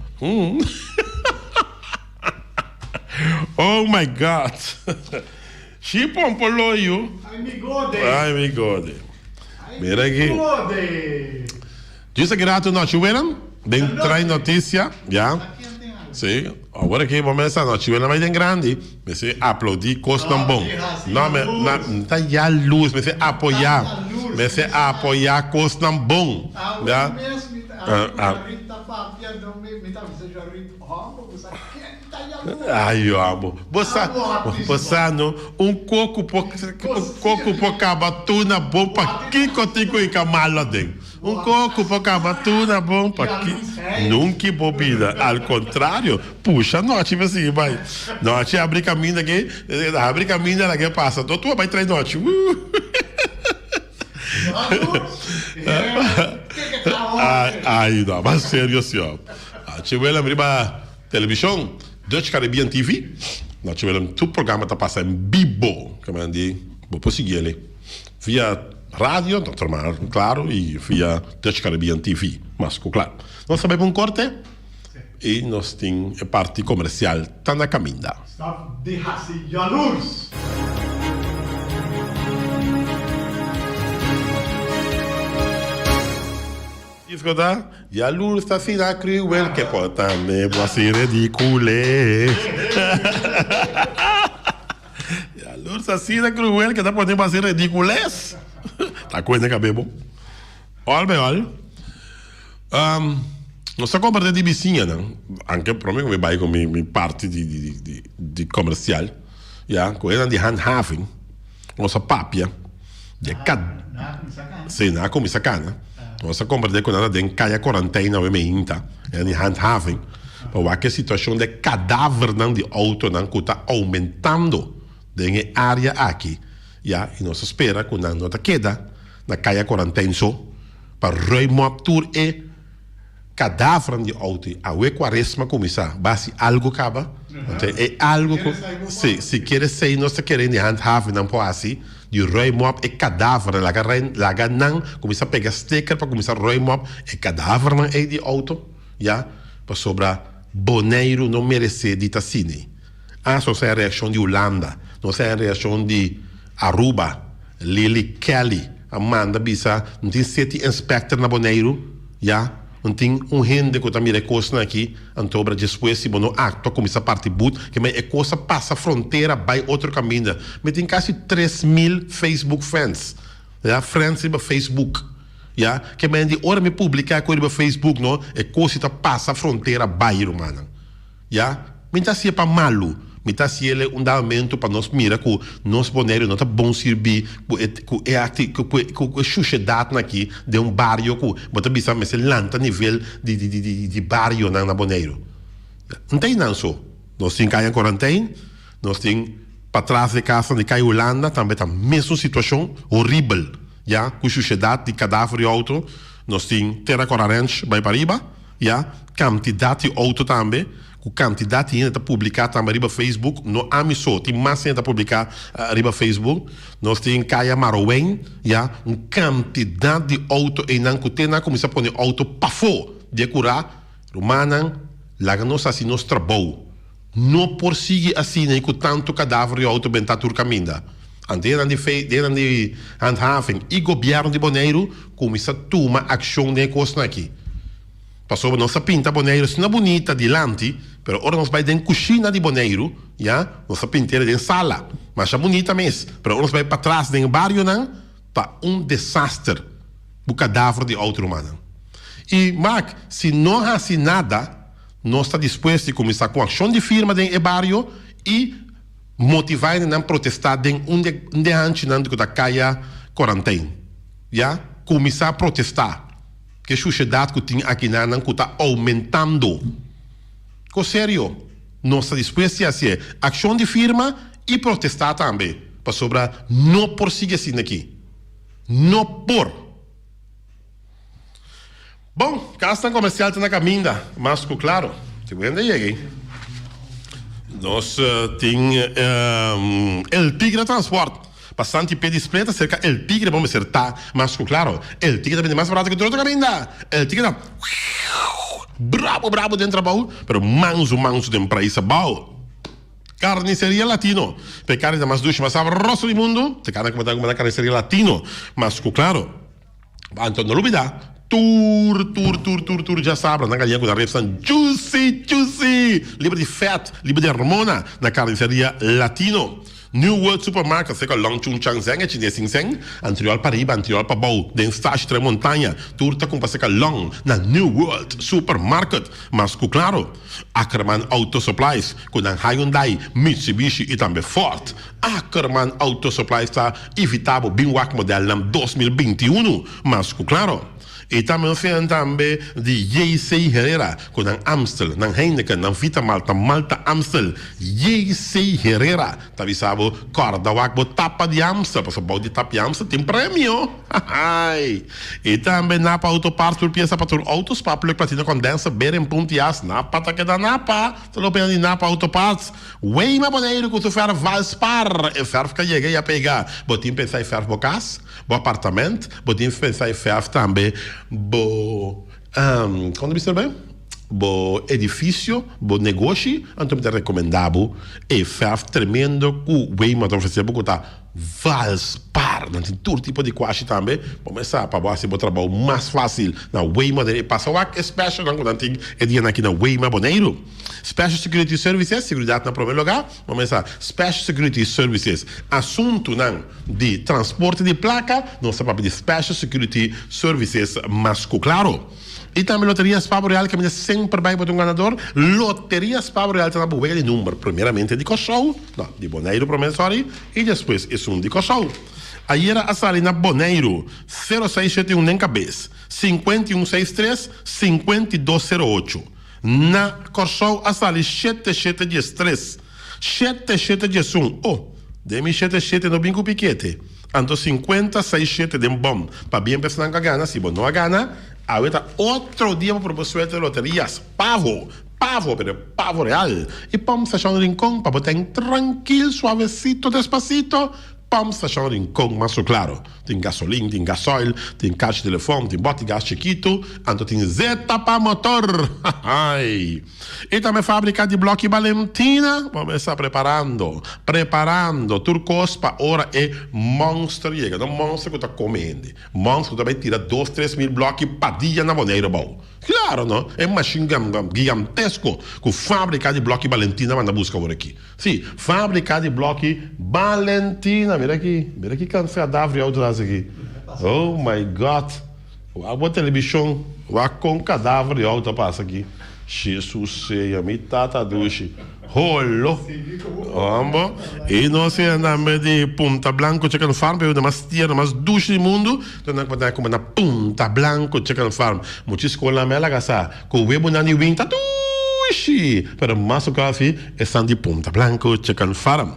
Oh my God. Chipon poloio. Ai, me gode. Mira aqui. Diz que grato noite, William. Bem, traz notícia, Sim, agora aqui vamos essa noite, ela vai ter grande, mas se aplaudir custa bom. Não, mas tá já luz, mas se apoiar custa bom. Ai, eu amo. Você não, um coco por cabatuna bom para que contigo e camala dentro. Um coco por cabatuna bom para que nunca bobina. Ao contrário, puxa, noite assim, vai. Noite abre caminho aqui, que passa. Tu vai trair noite. Ai, não, mas sério assim, ó. Tivemos a televisão, Dutch Caribbean TV. Nós tivemos todo o programa está passando em vivo, que eu digo, vou seguir ali. Via rádio, normal, claro, e via Dutch Caribbean TV, mas claro. Nós sabemos um corte e nós temos a parte comercial, está na caminha. Está de Hassi Jalurs. Escuta, e a luz está assim na cruel que pode também ser ridículo. E a luz está assim na cruel que pode ser ridículo. Tá coisa que bebo. Olha. Não se compra de vizinha, não. Anche para mim, eu vou com minha parte de comercial. Já, coisa de handhaving. Nossa papia. De cada. Sim, na comissa cana. Nossa compra de quando tem caia quarentena ou meinta, é de handhaving. Porque a situação de cadáver não de auto não está aumentando em área aqui. Já, e nós espera que não está queda na caia quarentena só para remover e cadáver de auto. A quaresma começar, base algo acaba. É algo que se quer ser nós querendo de handhaving não pode assim. De remover e cadáver lá não começa a pegar sticker para começar a remover e cadáver não é de auto, já, para sobrar boneiro não merece de Tassini. Só é a reação de Holanda, não é a reação de Aruba, Lily Kelly, Amanda Bisa, não tem 7 inspector na boneiro, já, não tem gente que está me recosta aqui, então depois se não acto começa a parte boot, que a coisa passa a fronteira, vai outro caminho. Mas tem quase 3.000 Facebook fans, já, friends no Facebook, já, que me hora me publicar coisa no Facebook, não, é coisa passa a fronteira, vai, mano, já, me tá se para malo. Me tá se ele andamento para nós mirar que nós boneiro não tá bom servir com a sociedade aqui de bairro que bota bisa mas lanta nível de bairro na boneiro. Não tem não só. Nós tem caia quarentena, nós tem para trás de casa de caia Holanda também tá mesma situação horrível, já com a sociedade de cadáver de auto, nós tem terra corange vai para riba, já quantidade de auto também. O quantidade ainda está publicada também no Facebook, não há só, tem mais ainda publicada no Facebook. Nós temos Caia Marouém, já, uma quantidade de auto e não tem nada começa a pôr auto para fora, de curar, romana, lá nós assim nós trabalhamos. Não por seguir assim, nem com tanto cadáver de auto bem tá turcaminda. Dentro de handhaving e governo de Bonaire começa a tomar ação de coisa aqui. Passou nossa pinta Bonaire, não é bonita delante, mas agora nós vai dentro da cozinha de Bonaire, já, nossa pinteira dentro da sala, mas é bonita mesmo. Mas agora nós vai para trás dentro do bairro, não, para desastre, o cadáver de outro humano. E, Mark, se não há assim nada, nós estamos dispostos a começar com ação de firma dentro do bairro e motivar a protestar dentro de antes da caia quarentena, já, começar a protestar. Que a sociedade que tem aqui não está aumentando. Com sério, nós estamos dispostos a fazer ação de firma e protestar também. Para sobrar, não por seguir assim aqui. Não por. Bom, casa comercial está na caminha, mas claro, se você cheguei. Nós temos El Tigre Transporte. Bastante pé displeta cerca El Tigre vamos acertar, mas claro, El Tigre também é mais barato que outro caminho. El Tigre tá bravo dentro do baú, pero manso de preço baú. Carniceria Latino, pe carne da mais ducha, mais saboroso do mundo, te carne como da carniceria Latino, mas claro, então não olvidar. Tour, já sabe, na galinha com a revista juicy, livre de fat, livre de hormona, na carniceria Latino. New World Supermarket, seca long chung chang zeng, e chine sing seng, anterior para riba, anterior para bau, den stage tre montanha, turta com seca long, na New World Supermarket, mas claro, Ackerman Auto Supplies, com a Hyundai, Mitsubishi e também Ford. Ackerman Auto Supplies está evitável, bem o modelo na 2021, mas claro. E também também de J.C. Herrera, com a Amstel, na Heineken, na Vita Malta, Malta Amstel. J.C. Herrera, tá visado, corda o tapa de Amstel, porque o de tapa de Amstel tem prêmio. E também Napa Autoparts, por peça para autos, para platina condensa, beren puntias, Napa tá que da Napa, tô pena de Napa Autoparts. Weima Boneiro, que tu fer Valspar, e fer que cheguei a pegar, botim pensar em fer bocas, bo apartamento, botim pensar em fer também, bo quando me serve bo edifício, bo negócio, então me recomendavo e fer tremendo que o Weima tá oferecendo porque tá Valspar, não tem todo tipo de quase também, começar para você o trabalho mais fácil na Weima de passar o special não tem é dia aqui na Weima Boneiro. Special Security Services, seguridade na primeiro lugar, começar Special Security Services, assunto não de transporte de placa, não se de Special Security Services, mas claro. E também Loterias Pavo Real, que sempre vai para um ganador. Loterias Pavo Real tem uma boa de número. Primeiramente de Cochou, não, de Boneiro Promissori, e depois é um de Cochou. Aí era a sala na Boneiro, 0671 nem cabeça, 5163-5208. Na Cochou, a sala 7713, 7711. Oh, demi 77 no bingo piquete. Ando 5067 de bom. Para bem pensar na gana, se não a gana, ahorita outro dia para promover de loterias Pavo, pero Pavo Real. E vamos achar um rincão para botar tranquilo, suavecito, despacito. Vamos achar um rincão mais claro. Tem gasolina, tem gasóleo, tem caixa de telefone, tem bote de gás chiquito, então tem Zeta para motor. E também fábrica de bloco Valentina. Vamos estar preparando. Turcos para hora é Monster chega. Não Monster que está comendo. Monster que também tira 2-3 mil blocos para dia na Boneiro bom. Claro, não? É uma gigantesco com fábrica de bloco Valentina manda busca por aqui. Sim, fábrica de bloco Valentina. Mira aqui cadáver atrás aqui. Oh my God. A televisão, com cadáver alto passa aqui. Jesus seja, me tata duche. Rolo. Ambo. E nós andamos de Punta Blanco Chicken Farm, pero mais tierra, mais duche do mundo. Então nós podemos comer na Punta Blanco Chicken Farm. Muitas escolas me lagasa. Com o webo na ni winta duche. Pero mais o café é de Punta Blanco Chicken Farm.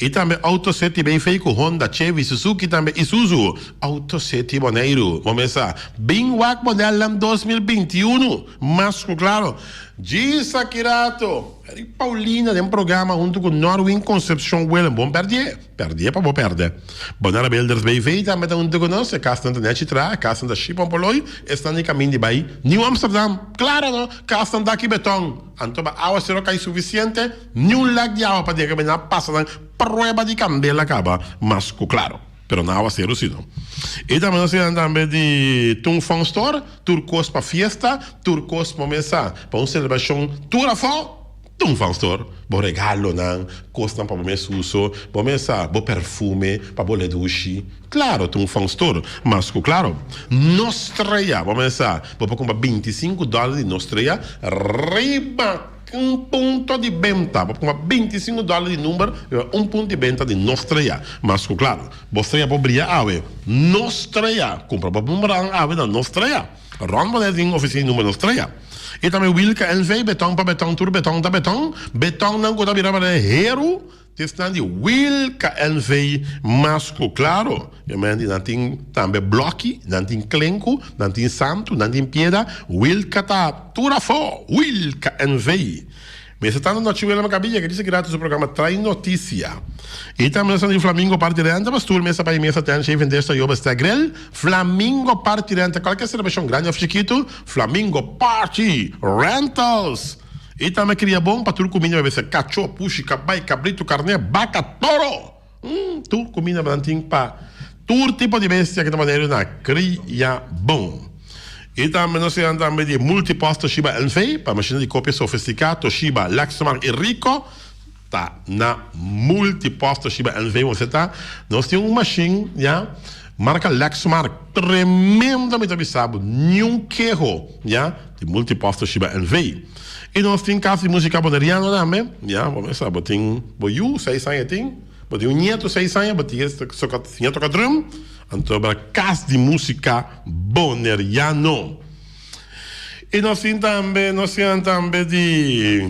E também Autoseti bem feito, Honda, Chevy, Suzuki também, Isuzu. Autoseti Boneiro. Vamos começar. Bem wak modelo 2021. Mas, claro, Gisa Kirato. Eric Paulina, de um programa junto com Norwin Concepción Wellen. Bom perder para bom perder. Bonara Builders bem feito, também está junto conosco. Castan da Netitra, Castan da Chipon Poloi. Estão em caminho de Bahia. New Amsterdam, claro, não? Castan daqui beton. Então, a água será que é suficiente. Nenhum lag de água para dizer que passa na prueba de candela acaba. Mas, claro. Pero não vai ser assim. E também nós também de Tungfang Store, Turcos para festa, Turcos para mesa, para uma celebração Turafó, Tungfang Store, bom regalo, não, costa para o meu uso, bom mesa, bom perfume, para bom leduche, claro, Tungfang Store, mas claro, Nostreia, bom mesa, bom comprar $25 de Nostreia, riba ponto de venta, vou comprar $25 de número, ponto de venta de Nostreia. Mas, claro, você pode brilhar a Nostreia, compra para bumerangue a da Nostreia. Ron Bonezinho, oficina número Nostreia. E também Wilka NV, beton para beton, tur beton da beton. Beton não gosta de virar para hero. Testan de Wilka NV, mas, claro, não tem também bloque, não tem clenco, não tem santo, não tem piedra. Wilka tá turafó, Wilka NV. Mas está no Chihuahua Macabilla, que disse que graças ao programa Trai Notícia. E também nós de Flamingo Partirante, mas tu mesa para mesa tem chefe desta joba está grel. Flamingo Partirante, qualquer celebração grande ou chiquito, Flamingo Party Rentals. E também queria bom para tu comida vai ser cachorro, puxi, cabai, cabrito, carne, vaca, toro. Tu comida para todo tipo de bestia que de maneira na cria bom. E também nós andamos de multiposto Toshiba NV, para máquina de cópia sofisticada, Toshiba, Lexmark e Rico. tá na multiposto Shiba NV, você tá, nós temos uma machine, já, marca Lexmark, tremendamente avisado, nenhum queijo, já, de multiposto Shiba NV. E nós temos casa de música boneriana também, já, vamos ver, botem, boiu, 6 anos, tem, botem um nieto, 6 anos, botem, tinha tocar drum, então, casa de música boneriano. E nós temos também de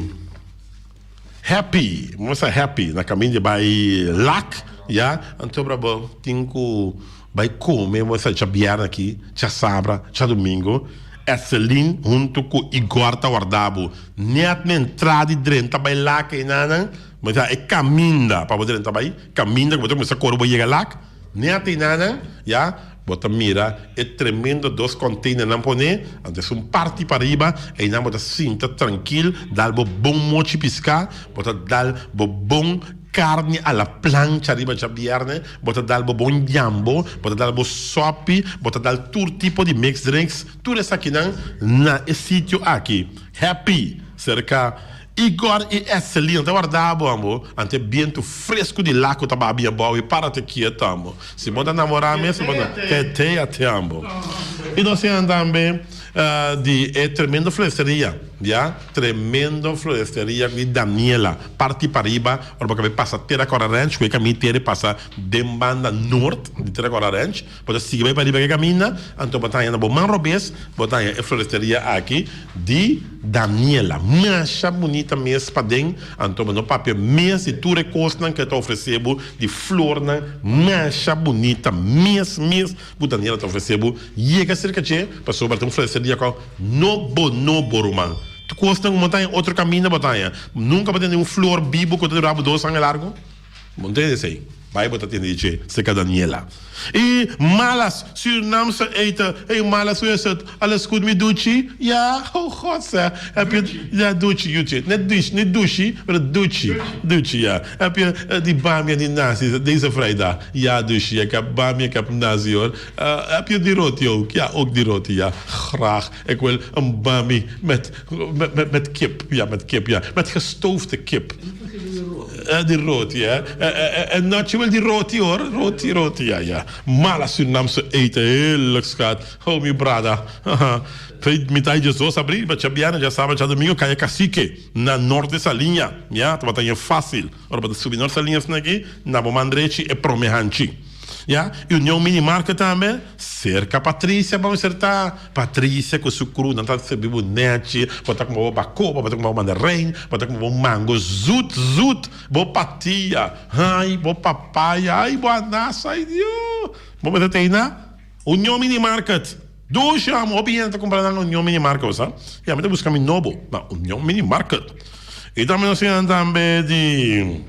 Happy, vamos Happy, na caminho de vai Lac, já, então, brabo, tenho vai comer, vamos já viernes aqui, já sábado, já domingo, Esselin junto com Igor Tawardabo, net na entrada dentro vai Lac e nada, mas é caminha para poder entrar aí, caminha, que você corre chegar Lac, net e nada, já. Bota mira, é tremendo, 2 containers não pone, antes parte para riba, e não bota cinta tranquilo, dá bom mochi piscar, bota dá bom carne alla plancha arriba già viernes, bota dal bom jambo, bota dal sopi, bota dal tur tipo di mixed drinks, tudo isso aqui na sítio aqui, Happy, cerca Igor e Esselin, até guardavo, amor, ante vento fresco de lago, tava bem bom, e para te quieto, amor. Se bota namorar mesmo, se até, amor. E nós temos também de tremendo floresteria, já? Tremendo floresteria de Daniela, parte para riba, porque passa Terra Cora Ranch, que caminho Terra passa de banda norte de Terra Cora Ranch, pode seguir para riba que caminha, então botar na Boman Robes, botar a floresteria aqui de Daniela, mancha bonita mesmo para dentro, então no papel mesmo e tudo recostam que está oferecendo de flor, mancha bonita mesmo, o Daniela está oferecendo, chega cerca de passou para ter uma floresteria com no boruman. Tu custa montanha outro caminho da montanha. Nunca vai ter nenhum flor bibo que tu rabo 2 anos largo. Montanha isso aí. Vai botar tendência, seca Daniela. E malas, Suriname se eita, e malas hoe is het? Alles goed met Ducci? Ja, oh god zeg. Heb je, ja, Ducci, Jutje. Niet Ducci, maar Ducci, ja. Heb je die bami en die nazi deze vrijdag? Ja, Ducci, ik heb bami, ik heb nazi hoor. Heb je die roti ook? Ja, ook die roti, ja. Graag. Ik wil een bami met kip. Ja, met kip, ja. Met gestoofde kip. Die roti, ja. En Natje wil die roti hoor. Roti, ja. Mala Surinaamse eten, heerlijk schat. Oh, mijn brada. Metade zo sabri, mas chabiana já sabe já domingo cai cacique na norte dessa linha, já, tu vai fácil. Ora para subir norte dessa linha aqui, na Bomandrechi e Promehanchi. Ja, e União Minimarket também, cerca Patrícia, vamos acertar. Patrícia com sucru, não está recebendo bonete, botar com uma bacoa, botar com uma mandarim, botar com um mango, zut, boa patia, ai, boa papaya, ai, boa nassa, ai, Deus. Vamos ver aí na União Minimarket. Ducha, amor, bem, está comprando na União Minimarket, sabe? E a gente busca mi novo, na União Minimarket. E também nós temos também de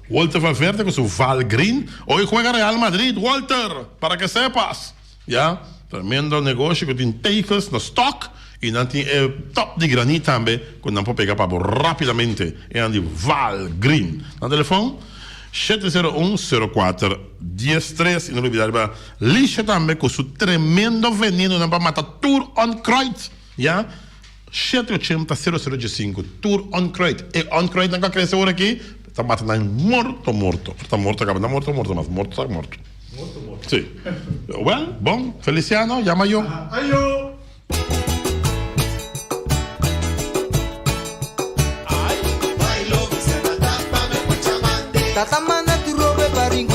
Walter Valverde con su Val Green. Hoy juega Real Madrid, Walter, para que sepas. Ya, tremendo negocio que tiene tejas, no stock. Y no tiene top de granito también, que no puede pegar para rápidamente. Y andi Val Green. ¿No teléfono? 701-04-13. Y no olvidar, Lixa también con su tremendo veneno para matar Tour on Kreut. Ya. 780-0015. Tour on Kreut. E on Kreut não quer crescer agora aqui. Está matando morto. Está morto, acaba. Não morto, mas morto, está morto. Morto. Sim. Well, bom, Feliciano, llama yo. Ayo. Tatamana tu robe baringo.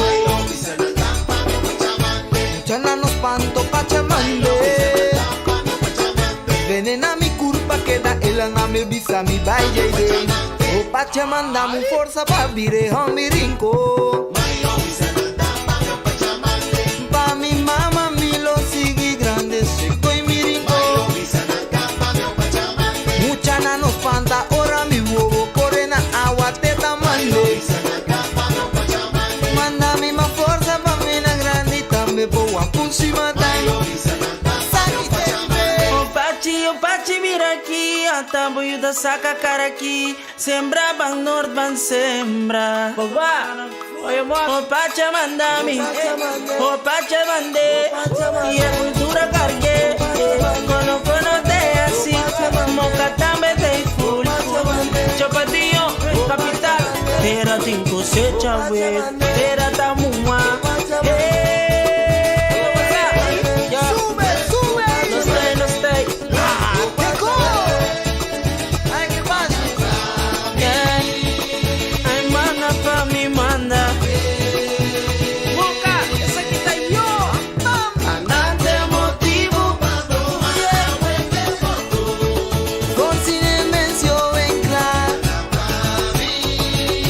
Chana nos panto pachamande. Venena mi curva queda ela na me bisa mi baile. O Pachamanda mu força pra vire homirinco. Pa mi mama mi lo sigue grande seco y mirinco. Mucha na nos panta ora mi huevo corre na agua teta mande. Manda mi ma força pa mi na grande tambe po wapunsi matai. O Pachi mira aqui, a tabuio da saca cara aqui. Sembra bang nord ban sembra. Boba, o Pacha mandami, o Pacha mande. E a cultura cargue, cono te assim. Moca tambe te full. Chopatinho, capitão. cosecha, güey. Era tamua. No stay. Ay, ¿qué pasa? Ay, manda pa' mi manda. Boca, esa que está yo. Andante motivo. Con silencio ven clar.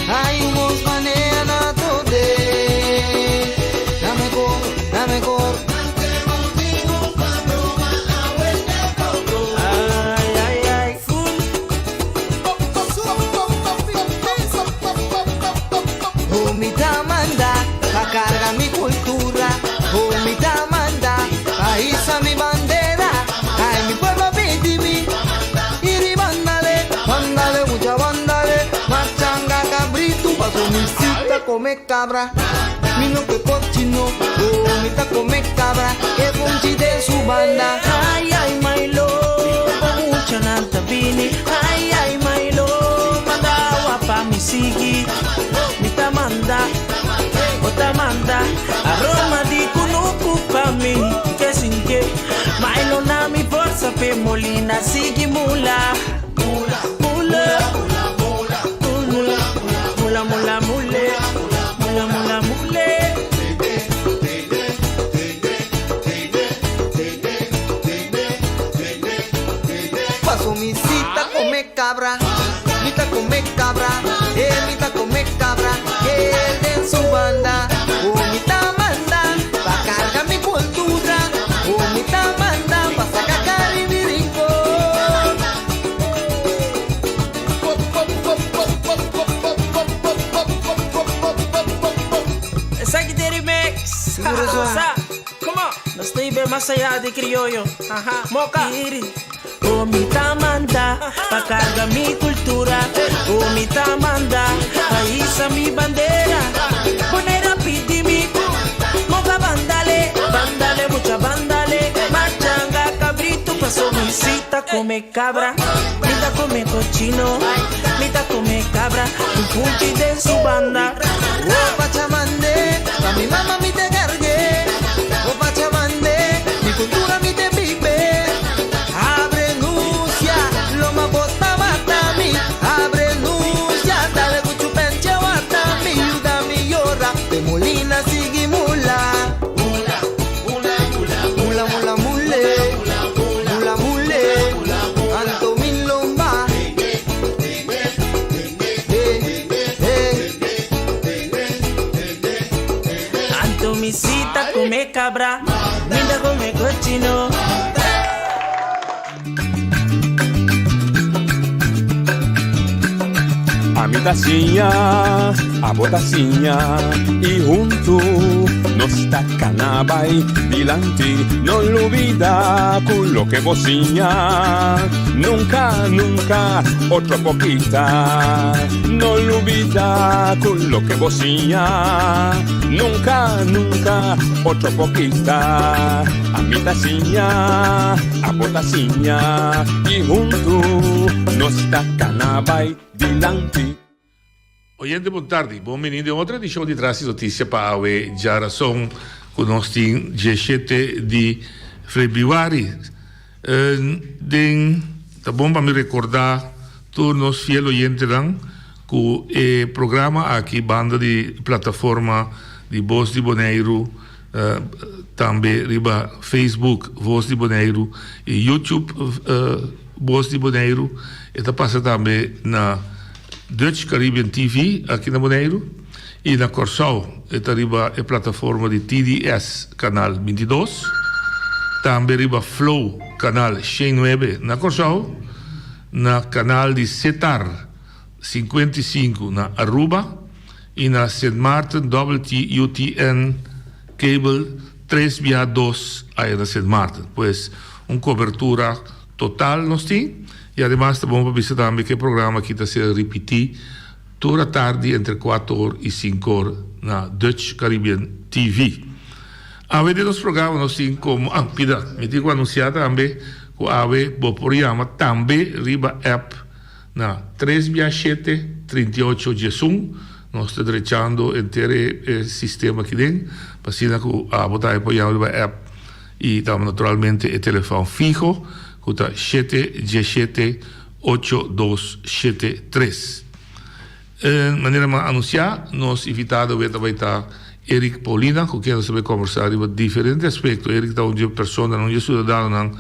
Hay unos maneras todo. La mejor. Ay. Humita manda, pa' cargar mi cultura. Humita manda, ahí está mi bandera. Ay, mi pueblo pidimi. Iri bandale, mucha bandale. Machanga cabrito, paso mi cita come cabra. Mi no que cochino, humita come cabra. Que punchi de su banda. Ay, Milo, mucha nanta vini. Ay, Milo, manda pa' mi sigi. Mita manda, ota manda. Aroma di kunuku pa' mi, que sin que. Milo na mi forza pe molina sigi mula. Mula. Paso mi cita come cabra, mita come cabra, mita come cabra, que en su banda, mita manda, pa' cargar mi cultura, mita manda, pa' sacar y mi rincón. Secretary Mix. Come on. No estoy bien más allá de criollo. Ajá. Moca. Umita manda, pa' cargar mi cultura. Umita manda, ahí está mi bandera. Ponera pidimi. Moca bandale, mucha bandale. Machanga cabrito, paso mi cita come cabra. Mita come cochino, mita come cabra. Un punchi de su banda. Oh, Pachamande, pa' mi mamá mi te cargué. Oh, Pachamande, mi cultura mi te vive. Abre nucia, lo más bota mata mi. Abre nucia, dale cuchu penche bata mi. Yuda mi llora, de molina sigue mula. Mula mule. Anto mi lomba. Anto mi cita come cabra, minda come cochino. A mi tacinha, a botacinha e junto nos tacanabay dilante, no olvida con lo que bocinha, nunca otra poquita, no olvida con lo que bocinha, nunca otra poquita, a mi tacinha, a botacinha e junto nos tacanabay dilante. Oyente, boa tarde. Bem-vindo a outra edição de Traz Notícia para a geração que nós temos 17 de fevereiro. Tá bom para me recordar todos os fiéis oyentes que o programa aqui, banda de plataforma de Voz de Bonaire, também riba Facebook Voz de Bonaire e YouTube Voz de Bonaire, está passando também na Dutch Caribbean TV aqui na Bonaire e na Corsau está riba a plataforma de TDS canal 22, também riba Flow canal 109 na Corsau, na canal de Setar 55 na Aruba e na St. Martin WTUTN cable 3/2 aí na St. Martin. Pues cobertura total nós temos. E además vamos para visitar também que o programa aqui está sendo repetido toda a tarde entre 4 horas e 5 horas na Dutch Caribbean TV. A ver de nos programas nós temos como me digo anunciar também que o programa também riba app na 3/7 38 de 1 nós estamos derechando inteiro sistema aqui dentro, para assim que a botar apoiado a app e também naturalmente o telefone fijo, que está 717-8273. Maneira de anunciar, nós invitado vai estar Eric Paulina, com quem nós vamos conversar sobre diferentes aspectos. Eric é uma pessoa, não é cidadão,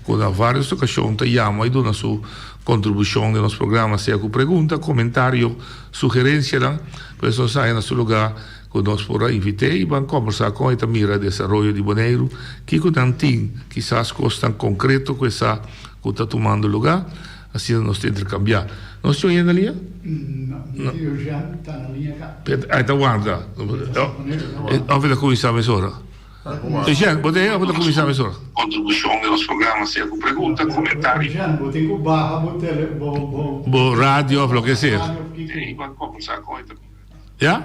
com várias ocasiões, chama e dá sua contribuição no nosso programa, seja com pergunta, comentário, sugerência, por isso sai no seu lugar, que nós podemos invitar e vamos conversar com a Mira de Desenvolvimento de Bonaire, que não tem, quizás, coisas tão concretas que está tomando lugar, assim nós temos que intercambiar. Nós estamos indo na linha? Não, eu já está na linha cá. Então guarda. Vamos começar a mesura. Jean, vamos começar a mesura. Contribuição do nosso programa, seja com pergunta, comentário. Jean, botei com barra, botei rádio, o que seja. Vamos conversar com ele. Já?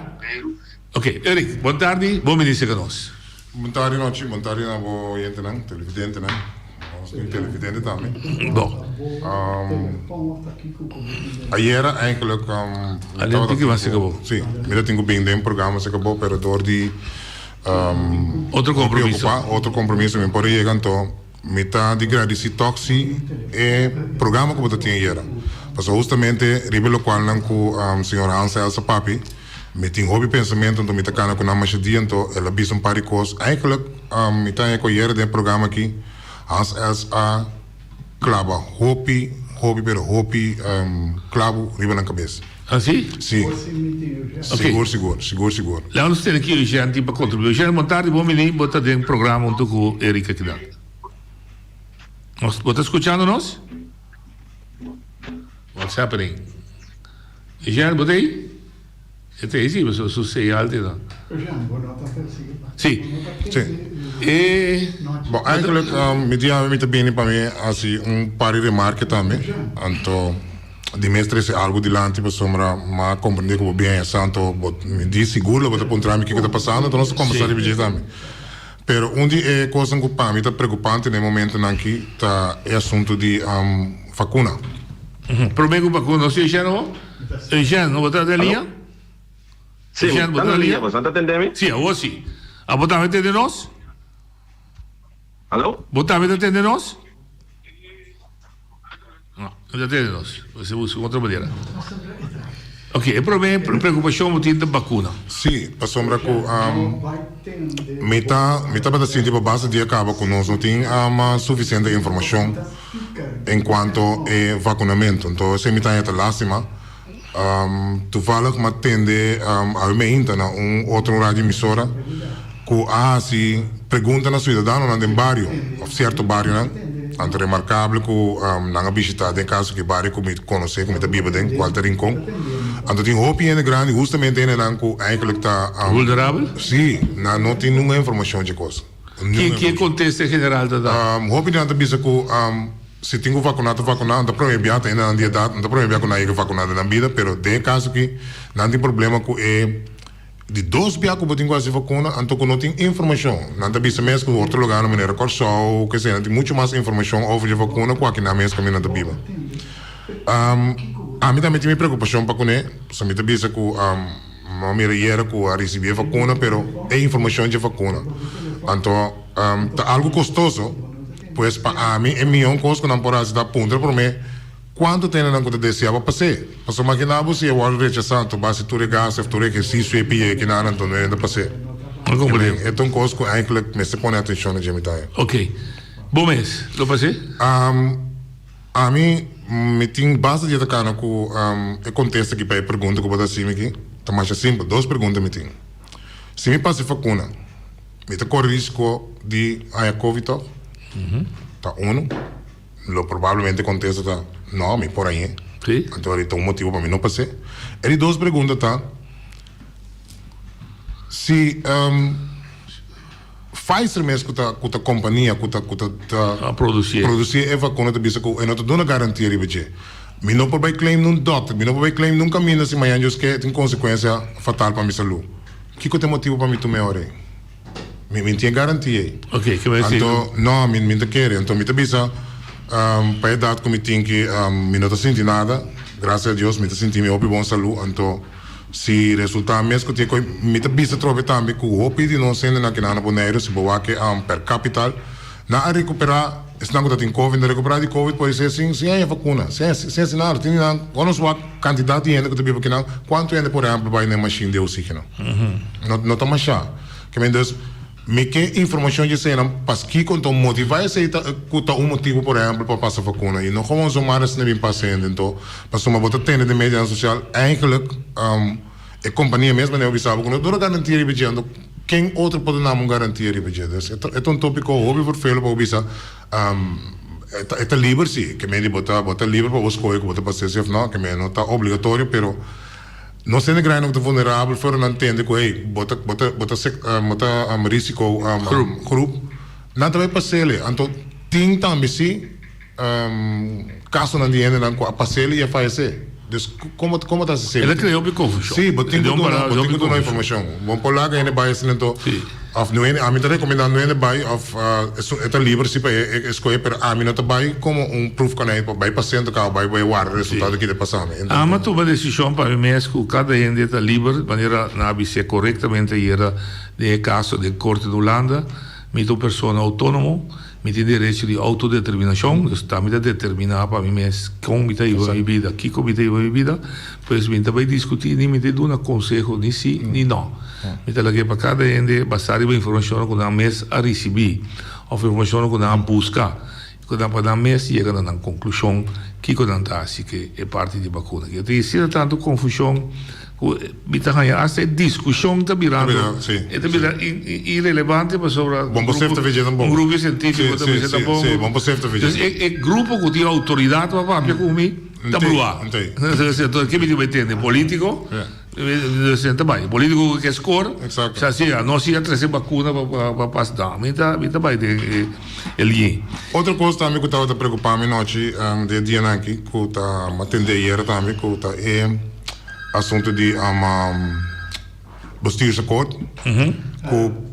Ok, Eric, boa tarde, bom ministro com nós. Boa tarde, noite, boa tarde, televidente, televidente também. Bom. Ayer eigenlijk sim, eu tenho bem de programa se acabou, pero door die outro compromisso me pode chegar então metade de gradisi toxi é programa que eu tinha ayer. Porque justamente ribelo qual não com senhora Ansa Elsa Papi me tinha hobby pensamento então me tá cana com na mais dia então ela bis um par de coisas eigenlijk me tá com ayer de programa aqui as Elsa clava hopi clavo riba na cabeça. Assim? Sim. Seguro. Lá nós temos aqui o Jean para contribuir. Jean, boa tarde, bom menino, botar dentro do programa junto com o Eric aqui dentro. Você está escutando nós? What's happening? Jean, bota aí? Este é sim, mas eu sei alto, não? Jean, boa noite, sim. Bom, eigenlijk, me dia me bem para mim, assim, par de remarque também. Então, de mestre se algo de lá, tipo, sombra, mas compreender que o bem é santo, me diz seguro, vou apontar o que está passando, então nós conversamos de também. Pero é coisa que para mim está preocupante no momento em que é assunto de vacuna. Problema com vacuna, não sei, Jean, não? Jean, não botar da linha? Sim, Jean, botar da linha? Você está entendendo? Sim, eu sim. A botar de nós? Alô? Botar de nós? Não atende nós. Você busca outra maneira. Ok, o problema é preocupação motivo da vacuna. Sim, a sombra que metade assim, tipo, base de acaba com nós não tem suficiente informação enquanto é vacunamento. Então, se me está lástima, tu fala que me atende a minha outra rádio emissora que assim pergunta na cidadão no bairro, certo bairro, né? Tanto remarcável que não visitado em caso que bairro que me conhece, que me está bebendo, qualquer rincão. Então tem opinião grande, justamente ele não que eigenlijk está vulnerável. Sim, não tem nenhuma informação de coisa. Que contexto general da? Opinião da bisa que se tenho vacunado, não proibia ainda não dia data, não proibia que não é vacunado na vida, pero de caso que não tem problema que é de 2 dias que eu tenho essa vacuna, então que não tem informação. Não tem bisa mesmo que outro lugar não me recordo, que seja, tem muito mais informação sobre a vacuna que aqui na mesma que não tem biba. A mim também tem preocupação para comer, se me bisa que a minha era que a receber vacuna, pero é informação de vacuna. Então, tá algo custoso, pois para mim é milhão coisa que não pode dar ponta para mim. Quanto tem na conta desse para passar? Porque imaginava se eu rechazar, tu base tu regas, tu exercício e pia que não então não é passar. Então coisa que eigenlijk me se põe atenção na gemitaia. Ok. Bom mês, lo passei? A mim me tem base de atacana com é contexto que para pergunta que eu vou dar assim aqui. Tá mais simples, 2 perguntas me tem. Se me passa vacuna, me tá corre risco de a COVID? Tá lo provavelmente contexto tá não, me por aí. Sim. Então ele tem motivo para mim não passar. Ele 2 perguntas tá. Se Pfizer mesmo que a companhia que tá produzir é vacuna da bisa que não tá dando garantia de budget. Me não pode claim num doctor, me não pode claim num caminho assim amanhã que tem consequência fatal para minha saúde. Que tem motivo para mim tomar hora? Me tem garantia. Ok, que vai ser? Então não, me tá querendo, então me tá bisa para a idade que me tem que me não tá sentindo nada, graças a Deus me tá sentindo minha bom saúde, então si resulta mesmo que tem muita vista trobe também que o hopi de não sendo na que na boneiro se boa que per capital na a recuperar não que tem covid recuperar de covid pode ser sem a vacuna sem nada tem quando sua quantidade de gente que tem porque não quanto gente por exemplo vai na machine de oxigênio não tá mais chá que me diz me que informação de cena pas que quando motivar esse que motivo por exemplo para passar vacuna e não como somar esse nem paciente então para uma bota tende de mídia social eigenlijk a companhia mesmo não observa quando dura garantia de budget quem outro pode dar uma garantia de budget é um tópico óbvio por feio para observar é livre sim que me bota livre para escolher que bota para ser não que me não está obrigatório pero não sendo grande não vulnerável for não entende que hey bota risco grupo não também passele então tem também sim caso não dinheiro não passele e falecer como está se ele criou uma confusão sim mas tem que dar informação vamos por lá que ele vai assim então of não é a mim te recomendando não é vai of é livre se para escolher pero a mim não tá vai como proof que não vai paciente que vai guardar resultado que está passando mas tu uma decisão para mim é que cada gente está livre maneira na ser corretamente era de caso de corte de Holanda mito pessoa autônomo mi tem direito de autodeterminação, está me determinar para mim mesmo como me tem a vida, que como me tem a vida, pois me vai discutir nem me tem um conselho nem sim nem não. Me tem que para cada gente bastar a informação que nós mês a receber, a informação que nós buscar, que nós para mês chega na conclusão que nós tá assim que é parte de vacuna. Que tem sido tanto confusão Bita ganha essa discussão está virando irrelevante para sobre um grupo científico também está bom é grupo que tem autoridade para falar comigo está bloqueado então que me vai entender político também político que escolhe se assim não se trazer vacuna para passar mita vai ter ele outra coisa também que estava preocupado noite de dia aqui que está atender também que está assunto de bestuursakkoord.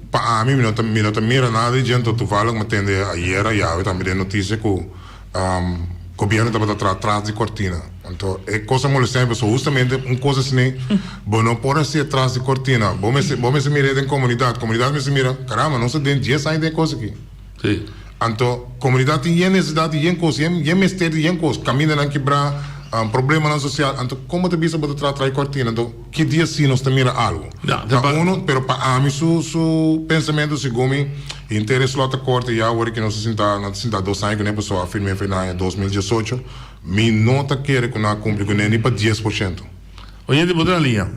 Para mim não mira nada de gente toevallig me tende ayer já também de notícia que o governo estava atrás de cortina. Então é coisa molestante justamente coisa assim não pode ser atrás de cortina. Vamos se mirar em comunidade me se mira caramba não se tem 10 anos de coisa aqui. Sim. Então comunidade tem necessidade de coisa tem mistério de coisa caminha na quebrar problema na social então como te bisa botar atrás cortina então que dia sim nós mira algo pero para mim su pensamento segundo interesse lá corte já agora que não se sinta 2 anos que nem pessoa afirma em 2018 me nota quer que não cumpre com nem para 10%. Olha de botar a linha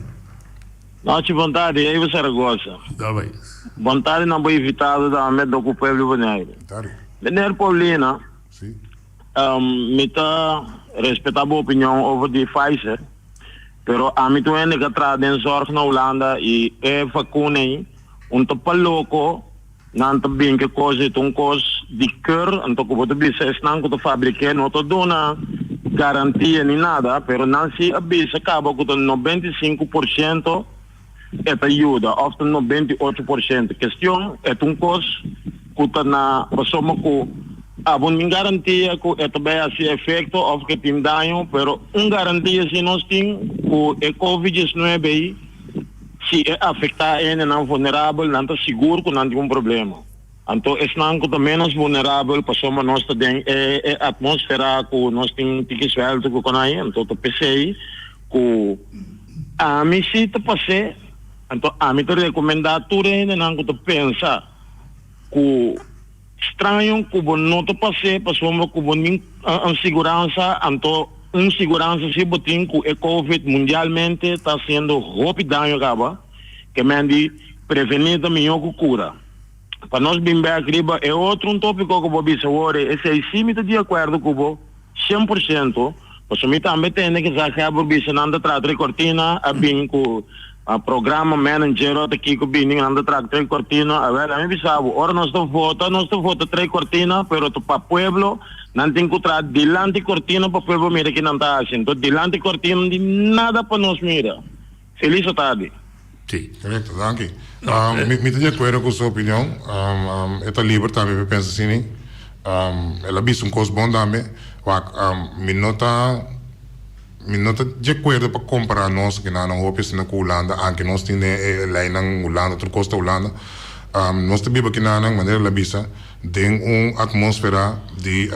noite vontade aí você gosta tá bem vontade não foi evitado da medo do povo boneiro Daniel Paulina sim me tá respeitar a opinião over de Pfizer, pero a mim tu é que traz zorg na Holanda e é vacuna topa louco não tá bem que coisa coisa de cor então que você bisa não que fabricar não tô dona garantia nem nada, pero não se bisa acaba com 95% é ajuda, ou 98%. Questão é coisa que tá na pessoa que abon garantia que é também assim efeito ou que tem dano, pero garantia se nós tem que COVID-19 se afetar ele não vulnerável, não está seguro que não tem problema. Então é não que menos vulnerável para soma nós tem atmosfera que nós tem que suelto que conai, então eu pensei que a mim se te passei, então a mim te recomendar tudo ainda não que tu pensa que estranho que o não te passei para soma que o segurança então segurança se botin que o COVID mundialmente está sendo rápido acaba que mande prevenir também o cura para nós bem aqui é outro tópico que vou dizer agora esse sim me de acordo com o 100% pois me também tem que já acaba bisanando tratar cortina a bem com a programa manager aqui que bem anda tratar cortina a ver a mim sabe ora nós foto 3 cortina pero para pueblo não tem que tratar delante cortina para pueblo mira que não está assim então delante cortina não tem nada para nós mira feliz tarde. Sim, correto, danke. Me de acordo com sua opinião. Esta livre também eu penso assim. Ela visto coisa bom também. Me nota não estou de acordo para comparar nós que não hoopjes na Holanda, aunque nós temos lei na Holanda, outra costa Holanda, nós também aqui na maneira la bisa tem uma atmosfera de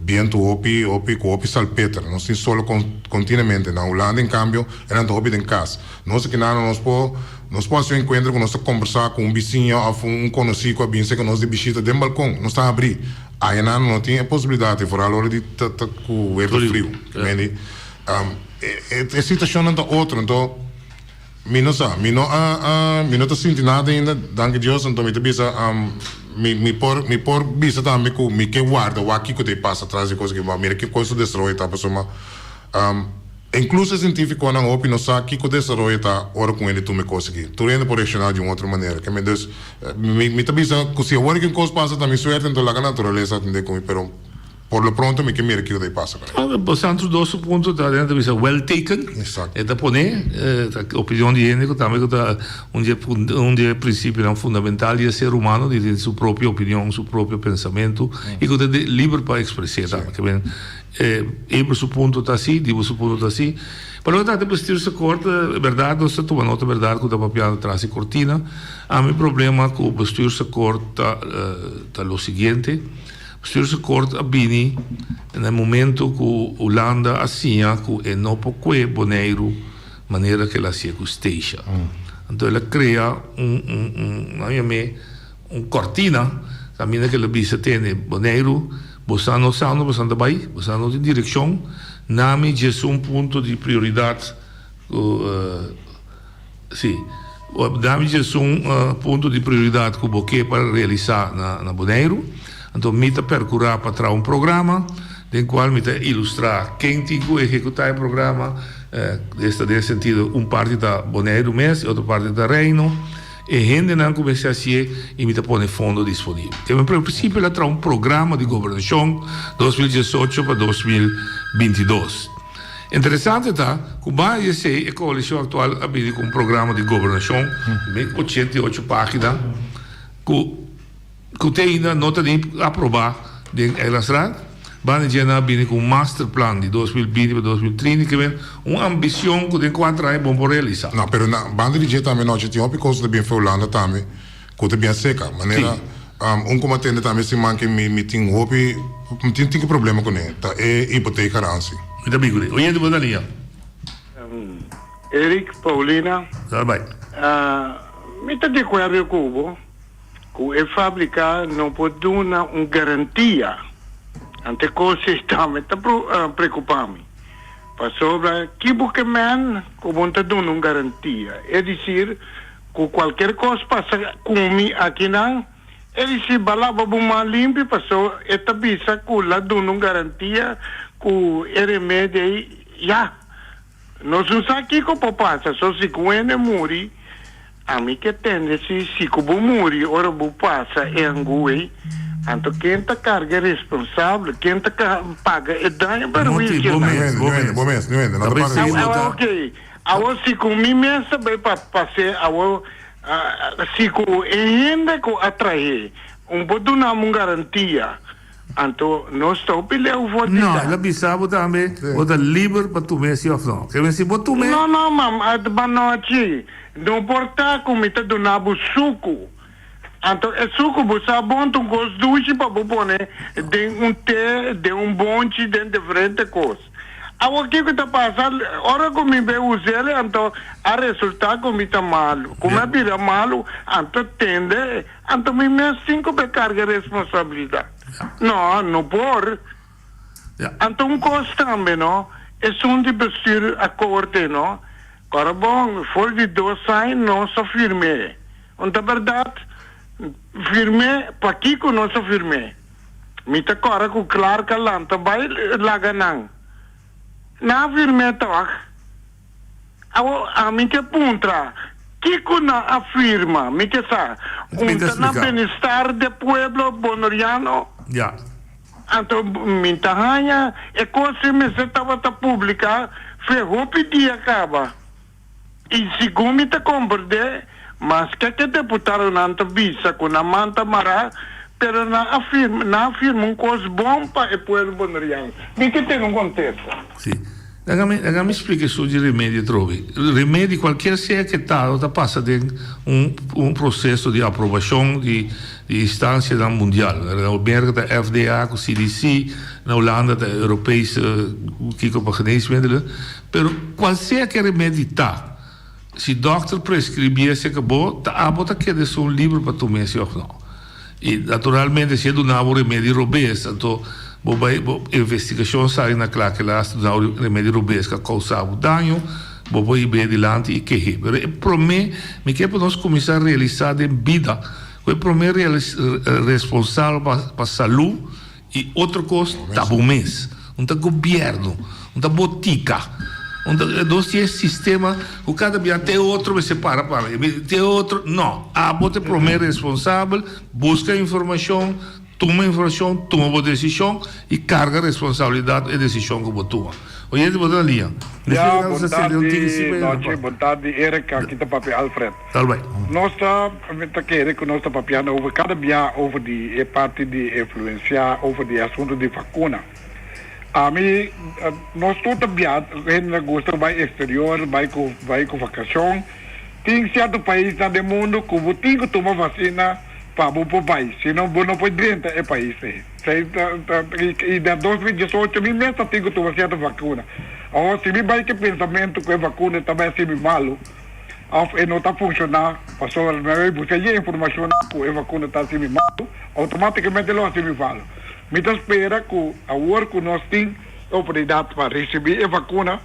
viento hopi salpeter, nós temos solo continuamente na Holanda, em cambio, é não hopi em casa. Nós aqui na nós podemos ter um encontro, nós conversar com um vizinho ou conhecido com a vizinha que nós de visita de balcão, nós está a abrir. Aí não tem a possibilidade, por a hora de com o ar frio. A situação não é outra, então, não estou sentindo nada ainda, danke Deus, então, me por bisa também com me que guarda, o aqui que te passa atrás de coisa que vai, mira que coisa destrói, tá, pessoal, incluso científico não opina não sabe que o destrói tá ora com ele tu me conseguir, tu ainda pode reaccionar de uma outra maneira, que me diz, me tá bisa, que se agora que coisa passa também suerte, então a natureza tem como, pero por lo pronto me que mira que o te passa. Santos dois pontos tá dentro bisa well taken. Exato. É da pone, a opinião de gente também que tá onde princípio é fundamental e ser humano de ter sua própria opinião, seu próprio pensamento e que é livre para expressar, tá? Que bem por seu ponto está assim, digo seu ponto está assim. Para outra de vestir-se corta, é verdade, não se toma nota verdade que o papiado traz cortina. A meu problema com vestir-se corta tá o seguinte. Vestir-se corta a bini no momento que Holanda assinha que é não pouco boneiro maneira que ela se acosteixa. Então ela cria cortina, também que ela bisa tem boneiro, você não sabe, você não vai, você não tem direção, nami é um ponto de prioridade, sim, nami é um ponto de prioridade que você para realizar na boneiro. Então, me percurar para trás programa, no qual me ilustrar quem tem que executar o programa, nesse sentido, parte da Boneiro mês, outra parte da Reino, e gente não começa a ser e me põe fundo disponível. Então, em princípio, ela traz programa de governação 2018 para 2022. Interessante está que a coalição atual abriu com um programa de governação, 88 páginas, que tem ainda nota de aprovar de estrada, vai já vir com um master plan de 2020 para 2030 que vem uma ambição que tem 4 anos bom para realizar. Não, pero na banda de jeito também nós tínhamos porque de bem foi Holanda também, que bem seca, maneira combatente também se manca me tem hobby, tem problema com ele, tá é hipoteca ranci. Muito bem, Guri. Oi, de boa linha. Eric, Paulina. Tá bem. Me está de acordo com que a fábrica não pode dar uma garantia. Ante coisas está me preocupando. Para sobre que porque man como está dando uma garantia. É dizer que qualquer coisa passa comigo aqui não. É dizer balava bom limpo passou esta bisa que lá dando uma garantia que é remédio já. Nós não sabemos que como passa só se quando morre. A mim que tende se como muri, ora bu passa em angui, então quem está carga responsável, quem está paga é dano para o isso. Bom mês, ok. Agora se com mim mesmo vai passar, agora se com ainda que atrair, pode dar uma garantia. Então, nós estamos pelo voto. Não, ela bisava também, vota livre para tu mesmo ou não. Quer dizer, vota tu mesmo. Não, mam, a noite. Não importa como está dando suco. Então, é suco, você abonta coisa doce para você de té, de bonde, de diferentes coisas. Agora, o que está passando? Ora, como eu usar, então, a resultado como está malo. Como é vira malo, então, tende, então, me mesmo 5 para carga responsabilidade. Não pode. Então, coisa também, não? É só de vestir a corte, não? Agora, bom, for de 2 anos, não só firme. Então, verdade, firme, para que não só firme? Me está agora com claro que lá, então, vai lá ganhar. Não firme, então. A mim que puntra, que não afirma, me que sabe, na bem-estar do povo bonoriano. Já. Então, me tahanha, é coisa que me estava a publicar, ferrou pedir acaba. E segundo me compreender, mas que deputado não visa com a manta mará, pero não afirma uma coisa bom para o povo bonoriano. E que tem um contexto. Sim. Déjame explicar isso de remédio, trovi. Remédio, qualquer seja que tal, passa de processo de aprovação de instância mundial. Na América, da FDA, com o CDC, na Holanda, da Europese geneesmiddelen. Pero qualquer que remédio está, se o dokter prescrevia, se acabou, tá que é um livro para tu mês ou não. E, naturalmente, se é do novo remédio robês, então, a investigação sai na clara que lá está o remédio robês que causava dano, vou ir bem adiante e que é. Mas, para mim, que é para nós começar a realizar em vida, é para mim responsável para a saúde e outra coisa, tá bom mês, governo, botica. Nós temos sistema, o cada dia tem outro, mas separa para tem outro, não. Você é primeiro responsável, busca informação, toma informação, toma uma decisão e carga a responsabilidade e decisão que você toma. Olha, você está ali. Boa tarde, Erika, aqui está papel Alfred. Tá bem. Nós estamos querendo que nós estamos papiando over cada dia over de parte de influenciar over de assunto de vacuna. A mim, nós todos ainda gostamos de exterior, vai com vacação. Tem certo país do mundo que tem que tomar vacina para o país, senão não pode dentro do país. E da 2018, mim mesmo tem que tomar certa vacuna. Ou se me vai que pensamento que a vacuna também é assim malo, e não está funcionando, passou a você a informação que a vacuna está assim malo, automaticamente ela assim malo. Me espera que agora que nós temos a oportunidade para receber a vacuna,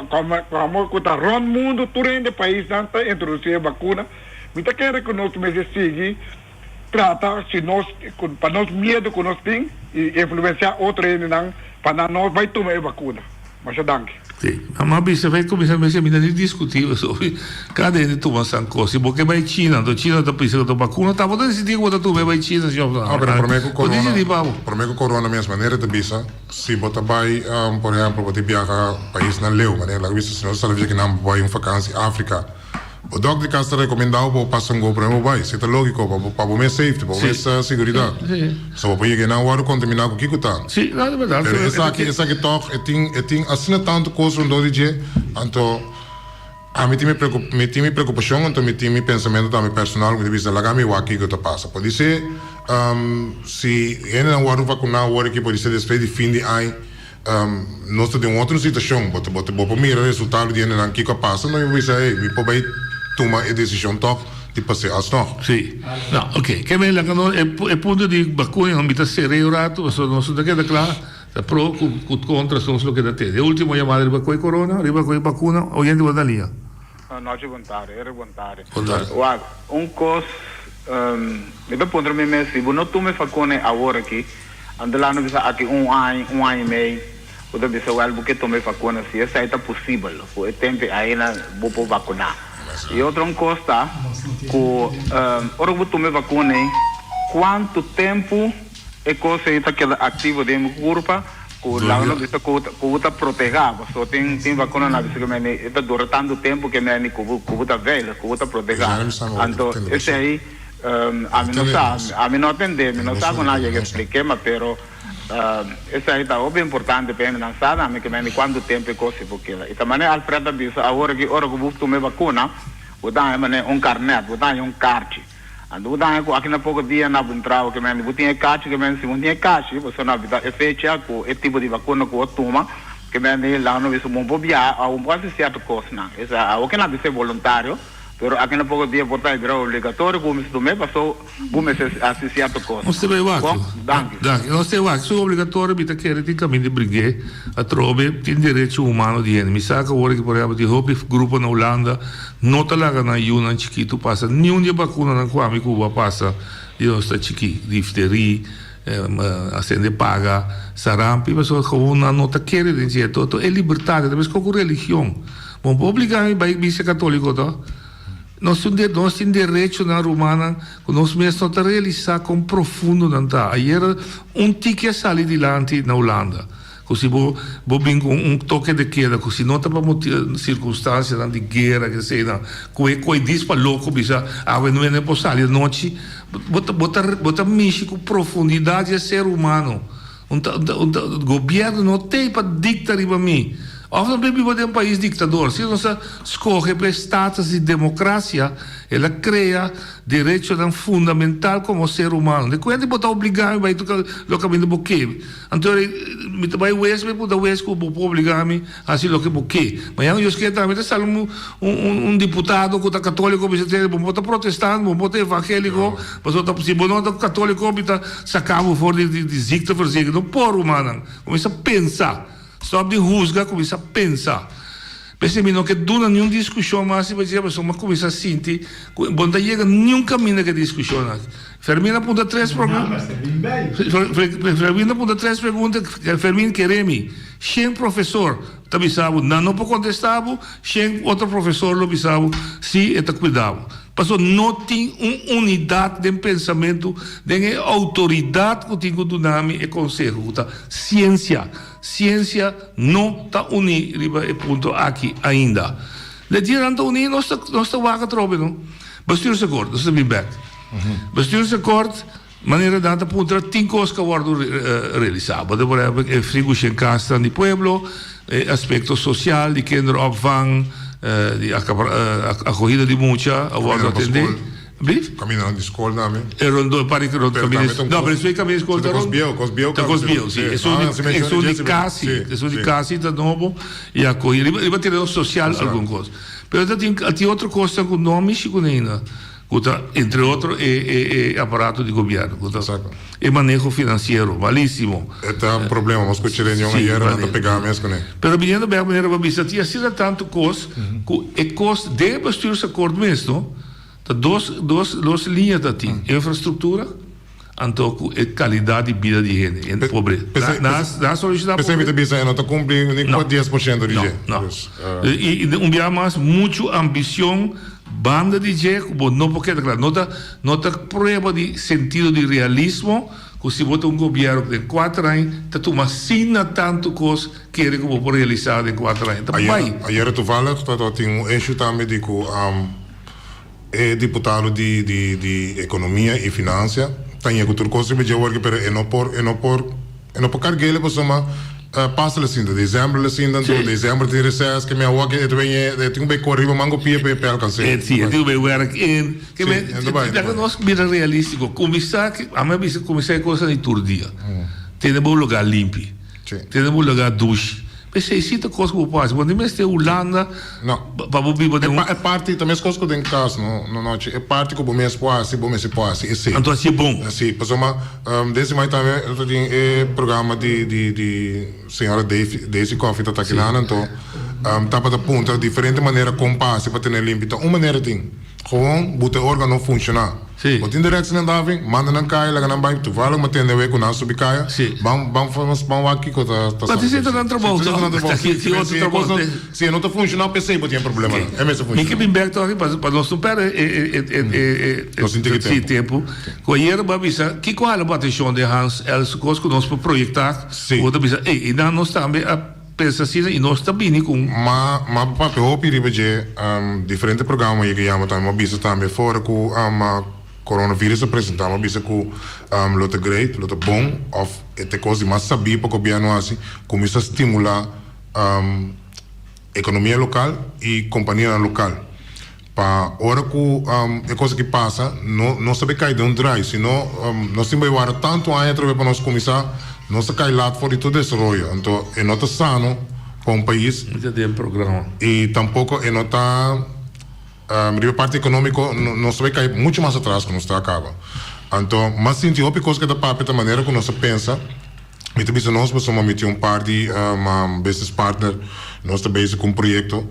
como está o mundo, todo o país está introduzir a vacuna, me quero que nós seguir, trata, se nós, para nós medo que nós temos, e influenciar outro para nós vai tomar a vacuna. Mas danke. Sim, mas você vai começar a discutir sobre cada um toma essa coisa, porque vai China, a China está precisando de vacuna, tá bom decidir quando tu vai China, se para mim o corona mesma maneira de bisa, se você vai, por exemplo, você viaja país na leu, maneira lá vista se nós sabemos que não vai vacância África. O doctor que está recomendado para passar um para o vai, se é lógico para o mês safety, para o mês segurança. Só para ir não agora contaminar com o que está. Sim, na verdade. Essa aqui toque, tem assim tanto coisa no dia, então a mim tem preocupação, então me tem pensamento também personal, que devia lá me o aqui que está passa. Pode ser se ainda não agora vacinar agora que pode ser depois de fim de ano. Nós temos uma outra situação, você pode mirar o resultado de ano que passa, não vai ser, me pode tomar a decisão de passar alsnog. Sim. Não, ok. Que bem, é ponto de vacuna, não está sereno rato, nós não queda claro, está pro, contra, são os que da tede. A última chamada de vacuna corona, de vacuna, hoje vai dar linha. Noite vontade, era vontade. Coisa, me dá ponto me mesmo, se não tome vacuna agora aqui, andando bisa aqui ano e meio, o da bisa o porque tome vacuna, se essa é possível, o tempo aí na vou vacinar. E outra coisa, que ora que tome vacuna, quanto tempo é coisa que é ativo dentro do corpo, que lá não bisa que está proteger, só tem vacuna na bisa que me está durando tanto tempo que me que está velho, que está proteger. Então esse aí a mim não atende, não sabe nada que expliquei, mas pero essa aí está bem importante para mim, não sabe a mim que me quanto tempo é coisa porque e também Alfredo disse agora que vou tomar vacuna, vou dar carnet, vou dar carte, ando dar aqui na pouco dia na entrada que me vou ter carte que me se não tinha carte, você na vida é fecha com o tipo de vacuna que eu tomo que me lá no isso bom bobear a quase certa coisa não, essa o que não é voluntário. Pero aqui na pouco dia botar virar obrigatório, como se também passou, como se assistir a coisa. Não se vai lá. Não se vai. Se é obrigatório, me quer ter caminho de brigar, a trobe tem direito humano de gente. Me saca agora que por exemplo, de hobby grupo na Holanda, não está lá na Yuna chiquito passa, nenhum dia vacuna na Kwame Cuba passa, de nossa chiqui, difteria, acende paga, sarampi, mas como não está querendo dizer todo, é liberdade, talvez com religião. Bom, obrigar a ser católico, tá? Nós temos direito na romana, nós mesmos a realizar com profundo nanta. Ayer tique a sair dilante na Holanda. Così vou vir com toque de queda, così não está para circunstâncias de guerra, que seja, coi diz para louco, bisa, não é possível, noite, bota mexer com profundidade do ser humano. O governo não tem para dictar para mim. Of dan vivimos en un país dictador. Si nos escoge para status de democracia, ela crea derecho tan fundamental como ser humano. De quando botar obrigar vai tocar lo caminho do que. Então, me vai wes me puta wes com obrigar me assim lo que buque. Mas eu esqueci também de sair um deputado que tá católico, você tem botar protestante, botar evangélico, mas outra se botar católico, bita sacava fora de zicta verzegen. Não por humano. Começa a pensar. Stop de rusga, começa a pensar. Percebe não que dura nenhuma discussão, mas se você começa a sentir, quando chega nenhum caminho que discussão. Fermina aponta 3 perguntas. Fermina aponta 3 perguntas. Fermina queremos. Sem professor, tá bisabo, não pode contestar, sem outro professor lo bisabo, se está cuidado. Passou não tem uma unidade de pensamento, de autoridade que tem que dar e conselho. Ciência não está unida e ponto aqui ainda. Le dia não está unida, nós está vaga trobe, não? Bestuursakkoord, dat is de feedback. Bestuursakkoord, maneira data punta, 10 coisas que worden realizadas. Por exemplo, frigo sem casa no pueblo, aspecto social, de kinderopvang, de acogida de mucha, worden atender. Brief? Caminhando de escola também. Rondo, pare que rondo caminhos. Não, mas foi caminhos escola. Cosbiel, sim. Isso de casa, isso de casa, tá novo e acogida. Ele vai ter social alguma coisa. Mas tem outra coisa que não me chico ainda. Entre outros, aparato de governo. E manejo financeiro, malíssimo. Este é um problema, mas que o reunião ayer não está pegando mesmo, né? Pero vindo bem a maneira para bisa, tinha sido tanto coisa que é coisa de bestuursacord mesmo. Duas linhas da tem infraestrutura, então é qualidade de vida de gente, é pobre. Na solicitar pobre. Percebe não está cumprindo nem 10% de gente. Não. E dia mais muito ambição, banda de gente, não porque não tá prova de sentido de realismo. Que se bota governo de 4 anos, tá toma sina tanto coisa que ele como realizar em 4 anos. Ayer toevallig dat tinha issue também de é deputado de economia e finanças, tem outra coisa que eu work pero não por carregar ele para passa assim de dezembro assim então dezembro de recesso que me work tem bem corrido mango pia para alcançar. Sim, tem bem work in que me nós mira realístico, começar a mim bisa começar coisa de todo dia. Tem um lugar limpo. Tem um lugar duche. Pensei, cita coisa que eu faço. Quando eu estou em Holanda, é parte também as coisas que eu tenho em casa, não é parte que eu me espoase, então assim é bom. Sim, mas desse mais também eu tenho programa de senhora Daisy Coffee tá aqui lá, então tá para ponta diferente maneira compasse para ter limpo, então uma maneira tem, gewoon botar órgão funcionar. Wat in de rechts en daving, mannen en kaya, lagan aan bij, toevallig meteen de week na subi kaya. Bang waki ko ta. Mas isso é trabalho. Se não tá funcionando, pensei que tinha problema. É mesmo funcionar. Ninguém bem perto aqui para nós superar esse tempo. Coier babisa, que qual a bateção de Hans, eles coisas que nós para projetar. Outra bisa, e não nós também pensa assim e nós também com. Mas papel hopi ribeje diferente programa que chama também, mas bisa também fora com coronavírus apresentamos bisa que lote great, lote bom, of ete coisa mais sabia para o governo assim, começa a estimular economia local e companhia local. Para hora que é coisa que passa, não sabe cair de um drive, senão nós temos que levar tanto anos para nós começar, nós cai lá fora de todo desenvolvimento. Então, é não está sano para país. E tampouco é não está a parte econômica não se vai cair muito mais atrás quando está acaba. Então, mas sim, tem outras coisas que dá para a maneira que nós pensa. E também nós somos um par de business partner, nós estamos com um projeto.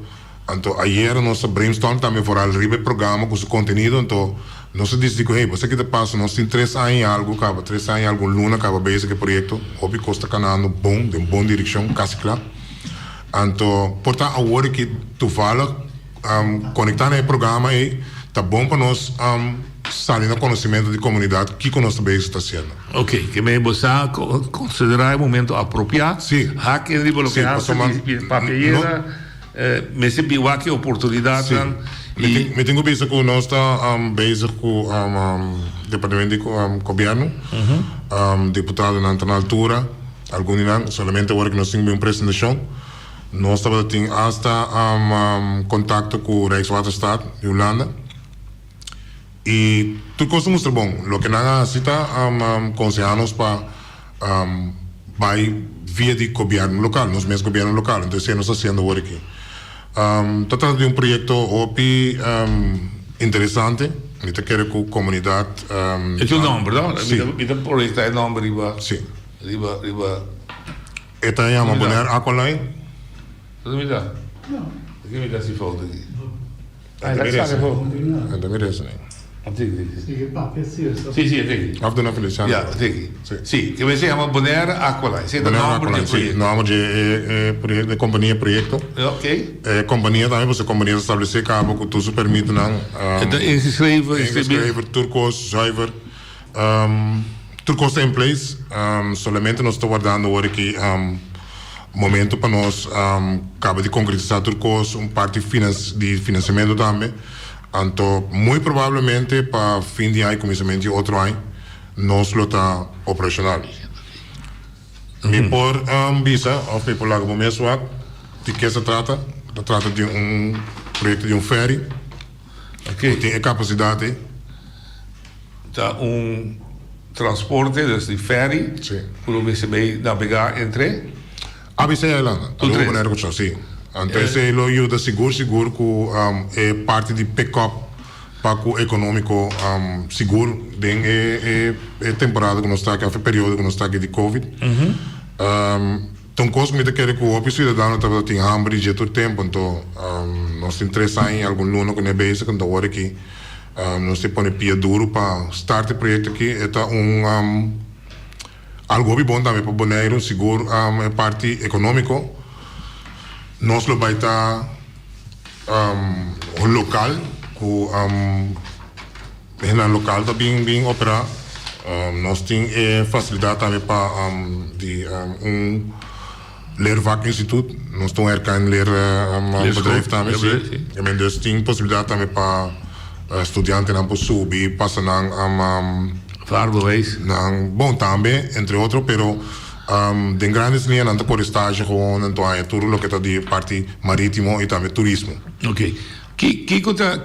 Então, ayer nós brainstorm também para o programa com o conteúdo. Então, nós decidimos que você que te passa, nós temos 3 anos algo, 3 anos algo luna, acaba basic projeto. Hobby costa canal bom, de boa direção, quase claro. Então, portanto, agora que tu fala conectar no programa e tá bom para nós sair no conhecimento de comunidade que nós também está sendo. Ok, que me você considerar o momento apropriado. Sim. Há que desenvolver papeleira, mas se biwa que oportunidade. Me tenho visto que nós está bezig com o departamento de governo, deputado na altura, alguns somente agora que nós temos uma apresentação. nós estamos tendo hasta contato com o Rijkswaterstaat de Holanda. E tudo coisa muito bom. O que nós necessita aconselhamos para vai via de governo local, nos mesmos governo local. Então, nós estamos fazendo agora aqui. Trata de projeto interessante. Eu quero que a comunidade. É o nome, não? Sim. O projeto é o nome riba. Sim. Riba. Esta é uma boneira Aqualine. Não me dá. Não. Me dá essa foto aqui. Ainda merece, né? Sì, è te. Abdona Feliciano. Yeah, sì, che mi si chiama Bonaire Aqualine. Siete il nome del progetto. Nome de companhia projeto. Ok. Companhia também, você companhia estabelecer cabo que tudo permite não. Ingeschreven, turcos, zuiver. Turcos em place. Solamente nós estamos guardando agora que momento para nós acaba de concretizar turcos parte de financiamento também. Então, muito provavelmente para fim de ano, começamento de outro ano, nós lo está operacional. E por visa, of por lá como mesmo, de que se trata? Trata de projeto de ferry. Okay. Tem capacidade. Tá transporte, dus die ferry, para você navegar entre? ABC Irlanda. Sim. Então, ele ajuda seguro que é parte de pick-up para o econômico seguro de temporada que nós está aqui, é período que nós está aqui de Covid. Então, coisa que eu quero que o cidadão tem hambre de todo tempo. Então, nós temos 3 anos, algum luno que não é basic, então agora aqui, nós temos que pôr duro para start o projeto aqui. É algo bom também para o Bonaire, seguro, é parte econômico. Nós lo vai estar local, com local está bem operar. Nós temos facilidade também para ler vac instituto. Nós estamos erkend ler bedrijf também. E dus temos possibilidade também para estudantes não subir, passar vaarbewijs. Bom também, entre outros, pero de grandes linhas não por estágio gewoon então é tudo o que está de parte marítimo e também turismo. Ok. Que conta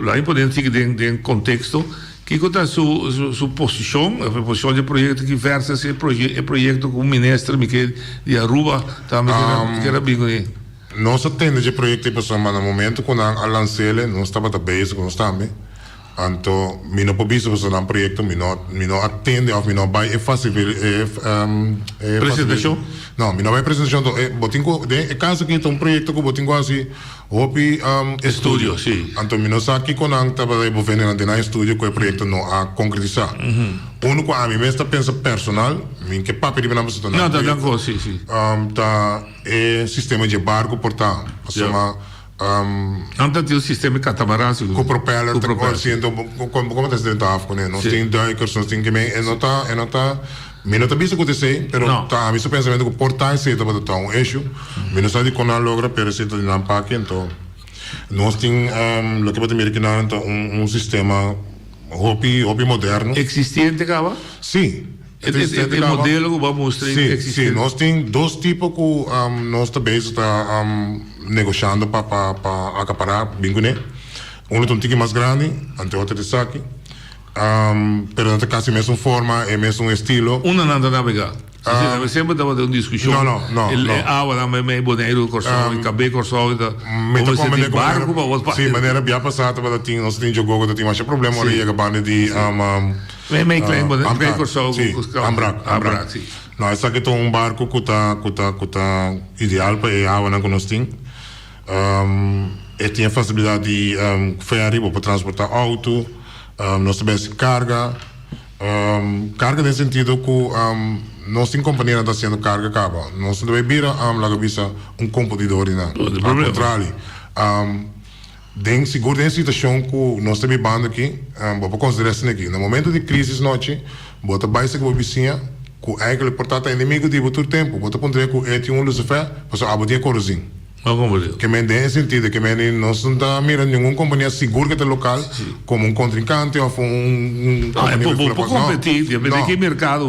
lá podemos seguir em contexto. Que conta sua posição, a posição do projeto que versa esse projeto com o ministro Miquel de Aruba também que era bem. Nós atendemos o projeto pessoal, mas no momento quando a lançá-lo, nós estava bem com nós também. Então, eu não posso fazer um projeto, eu não atende, ou eu não vai fazer apresentação? Não, eu não vai apresentação. É caso que um projeto que eu tenho assim, estúdio, sim. Então, eu não sei que quando eu estava vendo no estúdio, que o projeto não a concretizar. Uno que a mim mesmo pensa personal, que papo de não precisa não, não, sim. Tá é sistema de barco portar, antes tinha o sistema de catamarã com propeller, como está dentro da África, né? Nós temos duikers, nós temos que não está visto acontecer, mas tá a mim pensamento que portar se está para um eixo, não sabe como logra pero se está na paque, então nós temos o que pode americano então sistema hopi moderno existente acaba? Sim. O modelo que vamos mostrar sim, nós temos 2 tipos que nós também está negociando para acaparar bingo, né? Um é um tique mais grande, ante outro de saque, pero não tem quase a mesma forma, é mesmo estilo. Não anda a navegar. Sempre estava uma discussão. Não. Água na meio Bonaire, Corsol, Cabé, Corsol, como barco, sim, maneira bem passada, nós tínhamos jogo, nós tínhamos problema, ali a cabana de meio klein Bonaire, Corsol, Ambrac, sim. Não, essa aqui é barco que está ideal para a água que nós temos. Tinha facilidade de ferry para transportar auto, nós temos carga nesse sentido que nós temos companhia que está sendo carga acaba. Nós devemos vir a visa competidor, ao contrário. Seguro dessa situação que nós temos bando aqui, vou considerar isso aqui. No momento de crise noite, bota baixa com a vizinha, que é aquele portátil inimigo de todo tempo, bota poder que é um Lucifer, mas a botinha corrozinho. Que me dê sentido, que me não está mirando nenhuma companhia segura que está local como um contrincante ou não, é para competir, depende de que mercado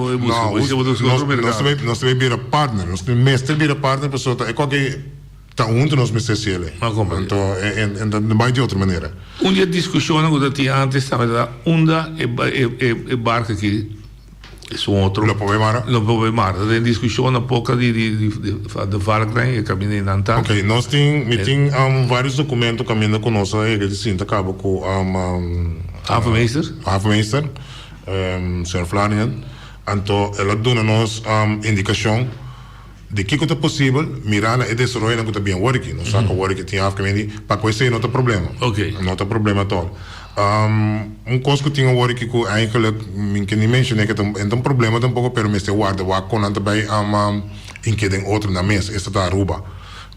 nós também vira partner, nós mestre vira partner, pessoa é qualquer tá onde nós mestres ele. Então não vai de outra maneira. Dia discussão que tinha antes estava da onda e barca aqui é outro. Lo puoi mare. Tem discussão um pouco de Valkyrie e caminho em Antan. Ok, nós temos vários documentos caminhando conosco aí que sim acaba com Hafenmeester, Sr. Flanagan. Então ela dá-nos indicação de que é possível mirar e desenvolver que está bem working. Não sabe que working tem Hafenmeester para que isso não tem problema. Ok. Não tem problema at all. Coisa que tinha working que eigenlijk que nem mencionei que tem problema tampoco, pero me estou guarda com também em que tem outro na mesa, esta está Aruba.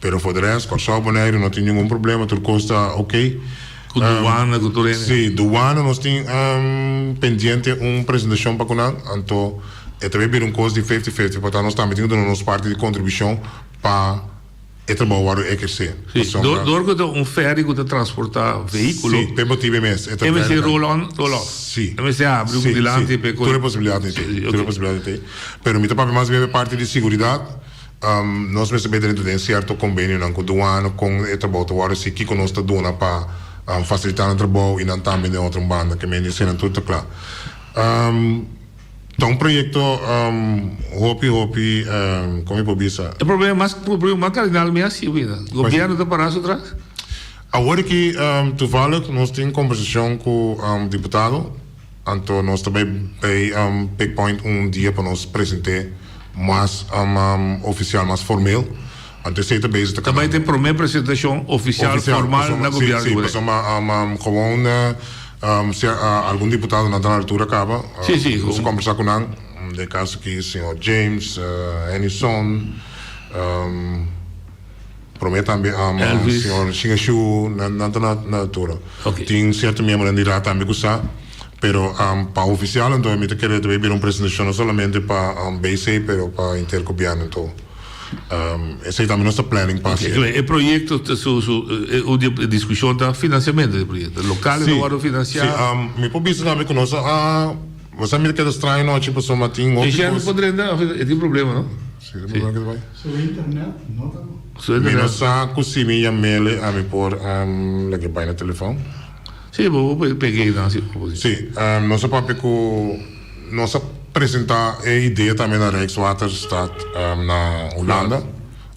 Pero for the rest, com só Bonaire não tem nenhum problema, tudo custa ok. Com Duana, com Torene. Sim, Duana nós tem pendiente apresentação para conar, então é também bir coisa de 50-50, portanto nós estamos tendo nossa parte de contribuição para é trabalho é que ser. Door que ferry que transportar veículo. Sim, per motivo mesmo. MC roll-on. Sim. MC abre de lante per tutte le possibilità tem. Pero mi papi mais bem parte de segurança. Nós mesmo dentro de certo convênio com Duana com o trabalho agora se que conosco dona para facilitar o trabalho e não também de outra banda que me dizem tudo claro. Então, projeto Hopi, como é que bisa? O problema cardinal é assim, o governo está parado atrás? Agora que, toevallig, nós temos conversação com o deputado, então nós também Big Point dia para nos apresentar mais oficial, mais formal. Então, você está bezig. Também tem primeira apresentação oficial formal na governo? Sim, gewoon... se algum deputado na altura acaba, você conversar com ele, de caso que o senhor James, Anison, promete também o senhor Shingashu na altura. Tem certo membro de lá também que está, pero para oficial, então eu me quero também ver uma apresentação não somente para BC, pero para intergoverno, então. Esse é também nosso planning para o projeto, a discussão da financiamento do projeto, local não vai financiar. Sim, me pode também conosco. Você me quer estranho, não tipo só matinho. E já não poderia dar, tem problema, não? Sim, tem problema que vai. Sua internet, não tá bom. Sua internet. Nós a cozinha mele a me por leque bem no telefone. Sim, vou peguei não, sim. Sim, nosso papo com nossa apresentar a ideia também da Rijkswaterstaat na Holanda.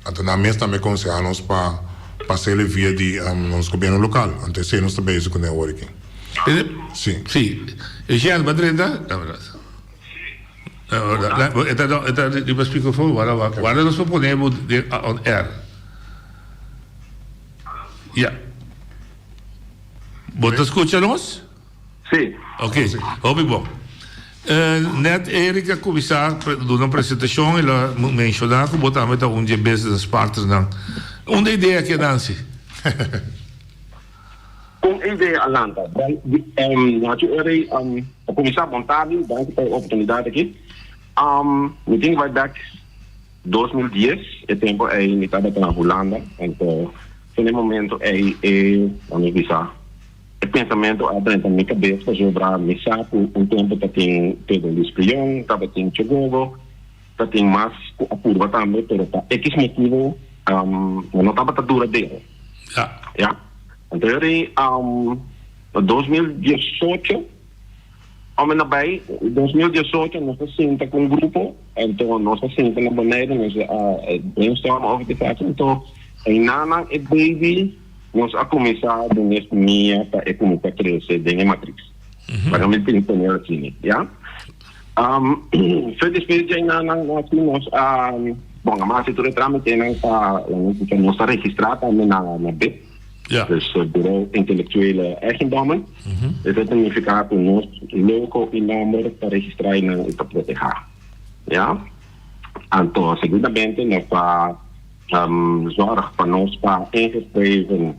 Então, na mesa também aconselhamos para passar a via de nosso governo local. Então, se nós estamos com o working. Sim. Sim. E já é Madrinda? É verdade. Eu explico por favor. Agora nós proponemos on air. Ja. Você escuta-nos? Sim. Ok. Houve bom. Net Erika começar a uma apresentação e ela mencionou que botamos um de business partners não. Onde a ideia que dança? Com a ideia Atlanta, nós hoje a começar a montar, danke pela oportunidade aqui. Me tem vai dar 2010, é tempo é iniciado na Holanda, então nesse momento vamos visar. O pensamento dentro da minha cabeça sobre a missa por tempo que tem Pedro Esprião, tem Chogogo, tem mais a curva também, pero para X motivo não estava dura dele. Já. Então, em 2018, em 2018 nós senta com um grupo, então nós senta na Bonaire, nós brainstorm over the fact, então em Nana e Baby nós a começar nesse minha para começar a crescer dentro da matriz. Para me entender assim, já? Foi depois de nós bom, a massa tudo tramite nós está registrado também na B. Dus bureau intellectuele eigendommen. Dat significa que nós logo e número para registrar e para proteger. Ja? Então, seguramente nós para zorg para nós para ingeschreven.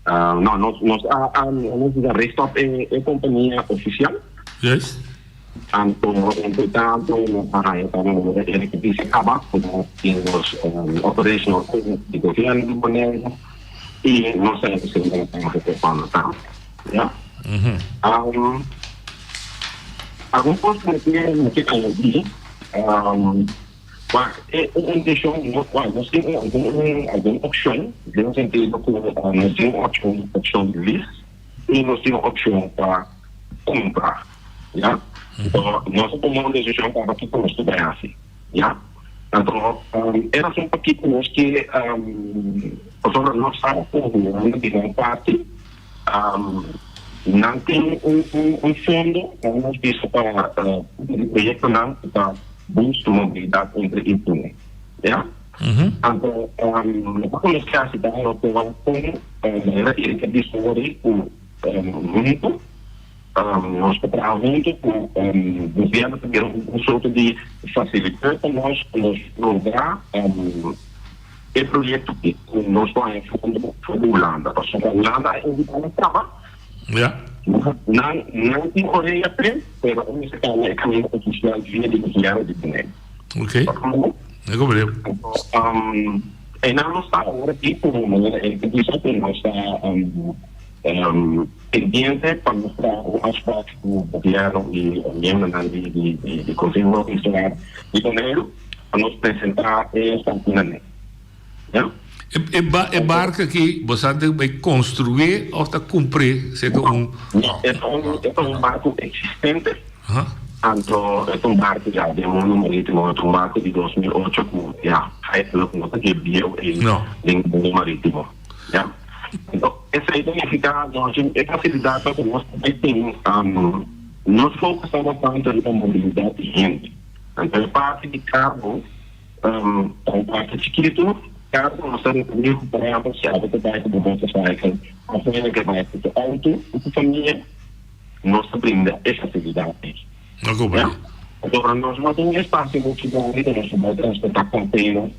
Nós a restop é companhia oficial. Yes. Entre tanto, el que se acaba como en los operational de gobierno de Bonaire y no sé si se están reportando tanto. ¿Ya? Algunos cosas que hay aquí, una decisión, no tiene alguna opción, en el sentido que no tiene opción de list y no tiene opción para comprar. ¿Ya? Entonces, nosotros tomamos una decisión para que todo esto vaya así. ¿Ya? Entonces, eran un poquito los que nosotros no estamos conjugando de gran parte. No tiene un fondo, hemos visto para el proyecto para buscar movilidad entre impune. ¿Ya? Entonces, lo que hace también lo que van a poner, era que descubrir un grupo. Nós trabalhamos junto com o governo, também um sorte de facilitar para nós lograr o projeto que nós estamos em fundo Holanda. Porque a Holanda é um trabalho. Não tem orelha preta, mas nesse caso é caminho oficial de via de governo de Bonaire. Ok. É compreendo. E não está agora aqui por uma maneira, é que nós está pendiente para mostrar o aspecto do governo e o membro de Conselho Insular de Bonaire para nos apresentar esta finalmente. É barca que você vai construir ou está cumprir? É um barco existente. Então, é um barco já de mundo marítimo, é um barco de 2008 que já faz o que viu em mundo marítimo. Então, essa ideia fica, é facilidade para nós também tem, nós focamos bastante na mobilidade de gente. Então, a parte de carro, a parte de escrito, carro, nós estamos comigo, por exemplo, se a gente vai com o motorcycle, a família que vai com o auto, a família, nós brinda essa facilidade. Então, nós não temos espaço muito grande, nós vamos transportar container,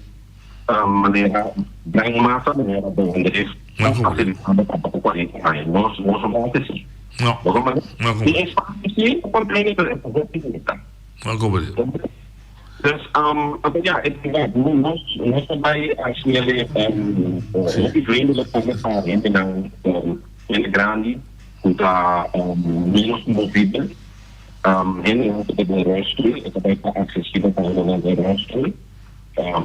maneira bem massa, maneira de endereço, facilitando para o 40 anos. Nós vamos assim. E é espaço que o container, por exemplo, vou facilitar. Dus, ja, nós também vivendo a gente em grande, está menos movível, e o rosto, também está acessível para o rosto.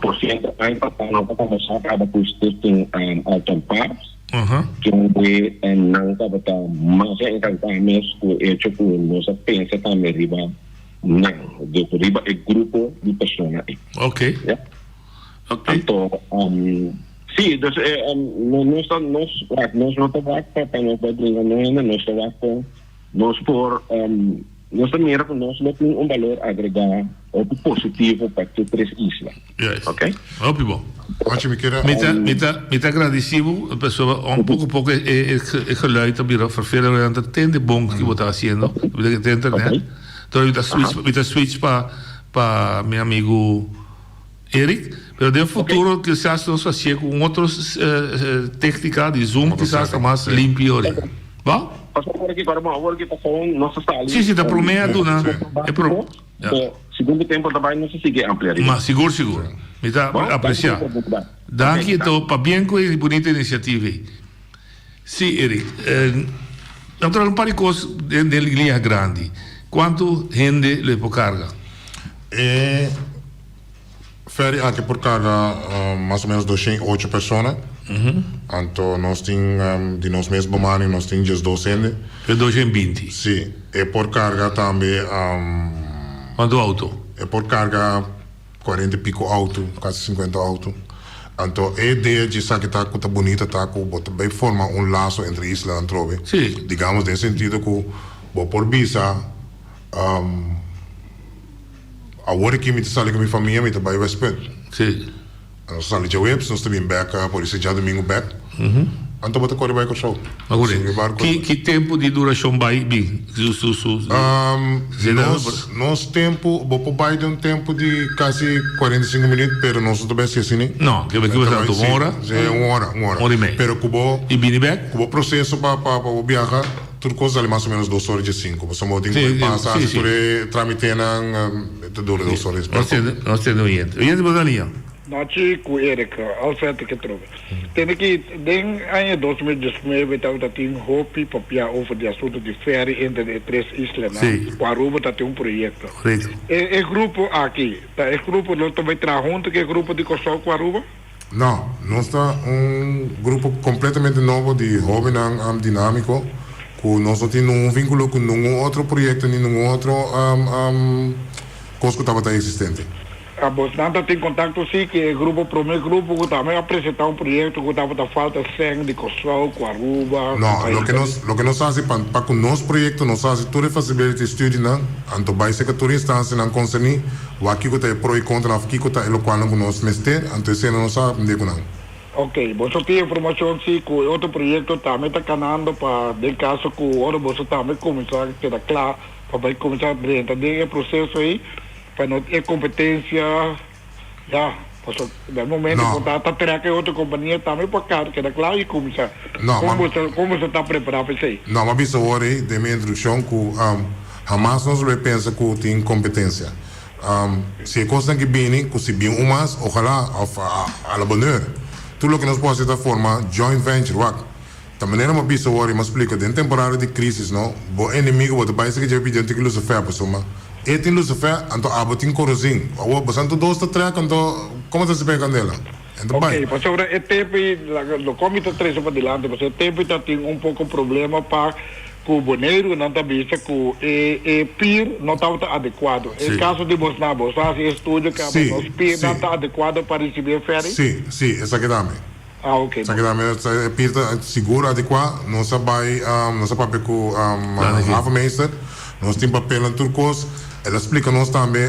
Por cento, ainda não para começar a custear em autoparks, que não estava mais encantamentos com o hecho que nós pensamos também riba. Não, de riba é grupo de pessoas. Ok. Então, sim, nós não trabalhamos para nós trabalhamos nós por nós também nós temos valor agregado ou positivo para as três islas. Ok? Ótimo. Met agradecido, pessoa pouco é geluid op hier vervelend dat tende bom que você está fazendo, de internet. Então eu switch para meu amigo Eric, pero de futuro quizás nós fazer com outros técnicas de Zoom quizás mais limpio, ¿va? Sim, está prometido, né? Segundo tempo também não se sigue ampliar. Mas seguro. Me está apreciar. Dank je toch, para bem com a bonita iniciativa. Sim, Eric. Então, um par de coisas de linha grande. Quanto gente le por carga? Ferry aqui por carga mais ou menos 208 pessoas. Então nós temos de nós mesmos bemanning, nós temos 200. 220? Sim. E por carga também. Quanto auto? E por carga 40 e pico auto, quase 50 auto. Então a ideia de que está bonita, está com bem formar laço entre isla e Trove. Sim. Digamos, nesse sentido que por visa agora que me sale com minha família, me trabalho respeito. Sim. Nós saímos de webs, nós também back, por isso já domingo back. Anto bota corre vai com show. Que tempo de duração vai vir? Nosso tempo, vou vai de um tempo de quase 45 minutos, pero nós também se assim. Não, que vai ser uma hora? É uma hora e meia. Pero cubo e bem back? Cubo processo para viajar, tudo coisa ali mais ou menos 2 horas e 5. Você pode passar se tu tramite na dura 2 horas. Nós temos o Bodalinha. Noite com Erika, Alfredo que trova. Tem que, em ano 2019, estava tendo hope para over de assunto de ferry entre 3 islas. Com a Aruba está tendo projeto. É grupo aqui, é grupo nós também traz junto que é grupo de Kosovo com a Aruba? Não, nós está grupo completamente novo de jovem dinâmico. Nós não temos vínculo com nenhum outro projeto, nenhum outro coisa que estava existente. A Bolsonaro tem contato sim que o grupo, primeiro grupo que também apresentar projeto que estava da falta sangue de Kosovo, com Aruba. Não, o que nós fazemos para o nosso projeto, nós fazemos toda a facilidade estúdio, não? Então vai ser que toda instância não consegue, o aqui que está pro e contra, aqui que está o qual não nós mester, então isso não sabe onde que não. Ok, você tem informação sim que o outro projeto também está canando para, em caso que o outro você também começar a quedar claro, para começar a entender o processo aí. Para não ter competência, já, no momento que terá que outra companhia também para cá, que é claro e começar. Como você está preparado para isso aí? Não, mas isso agora de minha introdução que jamais nós pensa que tem competência. Se é coisa que vem, que se vem umas, ojalá, a la bonheur. Tudo o que nós podemos fazer da forma joint venture, da maneira uma bisa agora, mas explica, de temporada de crise, não, o inimigo, o país que já pediu que luz fé, pessoal. E tem luz fé, então a tem corozinho. O bastante dois da treca, então como você pega nela? Ok, mas sobre o tempo, no comitê 3 para adiante, mas o tempo está tem pouco problema para que o boneiro não está visto que o PIR não está adequado. Em caso de Bolsonaro, você estúdio que o PIR não está adequado para receber férias? Sim, essa aqui também. Ok. Essa aqui também, o PIR está seguro, adequado, não se vai com o Havemeister, nós temos papel em turcos. Ela explica-nos também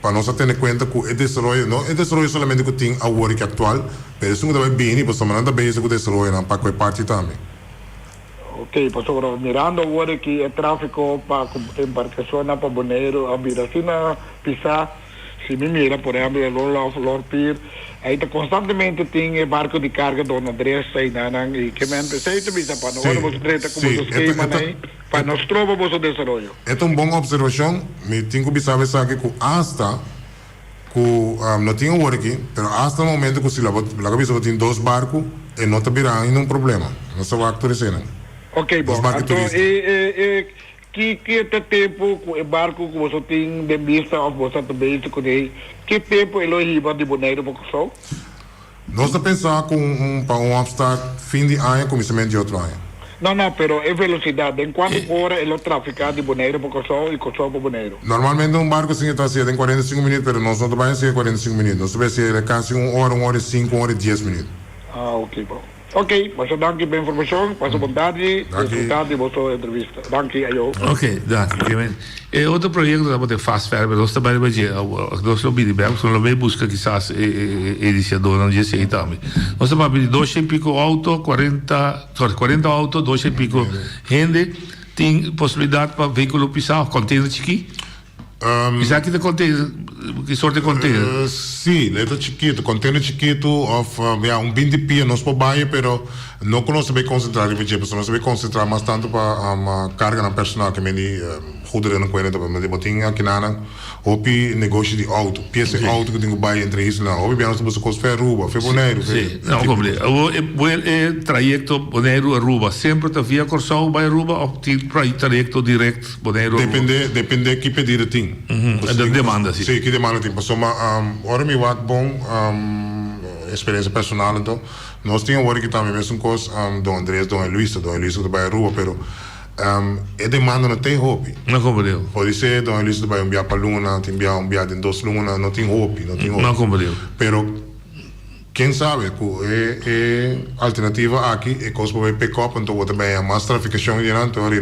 para nós ter em conta que o desenvolvimento somente que tem a work atual, mas isso também bem, porque também não bem o desenvolvimento para qualquer parte também. Ok, pastor, mirando o work que é tráfico para embarcação para boneiro, a Biracina pisar, se me mira, por exemplo, o Lord Pier, aí constantemente tem barco de carga Dona Andressa e que me precisa bisa para não você trata como os esquema aí para nós trovamos o desenvolvimento. É uma boa observação, me tenho que saber que hasta não tinha work, mas hasta o momento que se lá cabeça tem 2 barcos e não está virando um problema, não se vai actualizar. Ok, bom, então que tempo o barco que você tem de vista ou você também que tempo ele riba de boneiro para o sol? Nós estamos pensando para upstart fim de ano, começamento de outro ano. Não, pero é velocidade. Em quanto hora ele trafica de boneiro para o sol e Kosovo para boneiro? Normalmente um barco assim está assim em 45 minutos, mas nós não trabalhamos assim em 45 minutos. Nós trabalhamos assim quase 1 hora e 5, 1 hora e 10 minutos. Ok, bom. Ok, mas danke pela informação, passa vontade, resultado de vossa entrevista. Danke, ayo. Ok, danke. Outro projeto da Fast Fair, nós trabalhamos de nós não bidibemos, nós não busca quizás ediciador não disse aí também. Nós trabalhamos de 2 e pico auto, 40 auto, 2 e pico gente, tem possibilidade para veículo pisar, container chiqui. Pisar aqui de container, que sorte de container? Sim, letra chiquito, container chiquito, um 20 pia, nós podemos, pero não nós bem concentrar, nós bem concentrar mais tanto para carga na personal que me di goederen não conhece, mas de botinho aqui na hopi negócio de auto, peça auto que tenho baia entre isso lá, hopi bem nós temos coisa Aruba, boneiro. Sim, não compreendo. O trajeto boneiro Aruba sempre está via Kosovo vai Aruba ou tem trajeto direto boneiro? Depende que pedir tem. Da demanda, sim. Sim, que demanda tem. Passou hora me wat bom experiência personal então. Nós tínhamos hora que também mesmo coisa Dom Andrés, Dom Luisa que vai Aruba, pero é demanda não tem hobby. Não compreendo. Pode ser Dom Luisa vai enviar para Luna, tem enviar em 2 Luna, não tem hobby. Não compreendo. Pero quem sabe que alternativa aqui é que vai pick up então também mais traficação e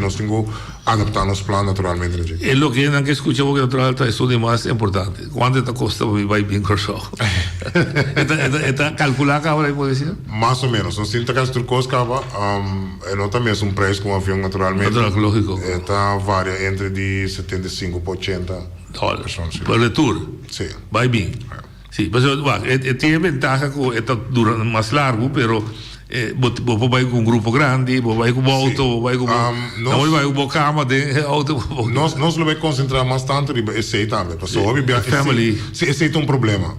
nós temos que adaptar nosso plano naturalmente. É o que não escuta porque natural é isso mais importante. Quanto está custa vai bem corso? Está calculado agora pode ser? Mais ou menos. Nós temos que estruturar cava não também é preço com avião naturalmente. Lógico. Está varia entre de 75 por 80 dólares. Por retorno? Sim. Vai bem. Sim, mas tem ventaja que está durando mais largo, pero você vai com um grupo grande, você vai com auto, vai com não vai com cama de auto. Nós vamos concentrar mais tanto e esse também, porque obviamente family. Esse é um problema.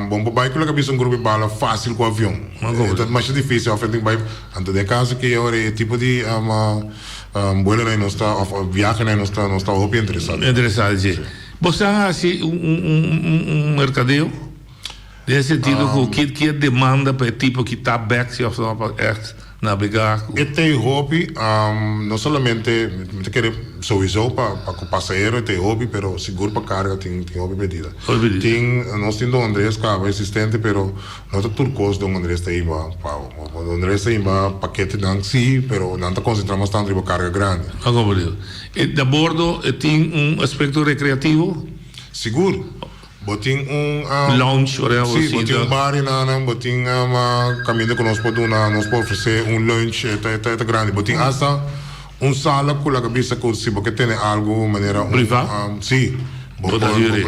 Bom, vai com a cabeça grupo de bala fácil com o avião. Então, mais difícil, então de caso que é tipo de vuelo aí não está, viagem aí não está muito interessante. Interessante, sim. Você acha assim mercadeio? Nesse sentido, que demanda para tipo que está back se você navegar? Tem hobby, não somente sowieso para o passageiro tem hobby, pero seguro para carga tem hobby medida. Nós temos Andrés que é existente, pero não é turcos do Andrés tem Andrés tem paquete não sim, pero não está concentramos tanto em carga grande. E da bordo tem aspecto recreativo? Seguro. Botin lounge, sim, botin bar e nada, botin caminho que nós podemos oferecer lunch é grande, botin hasta sala com a cabeça que se você tem algo maneira privada, sim,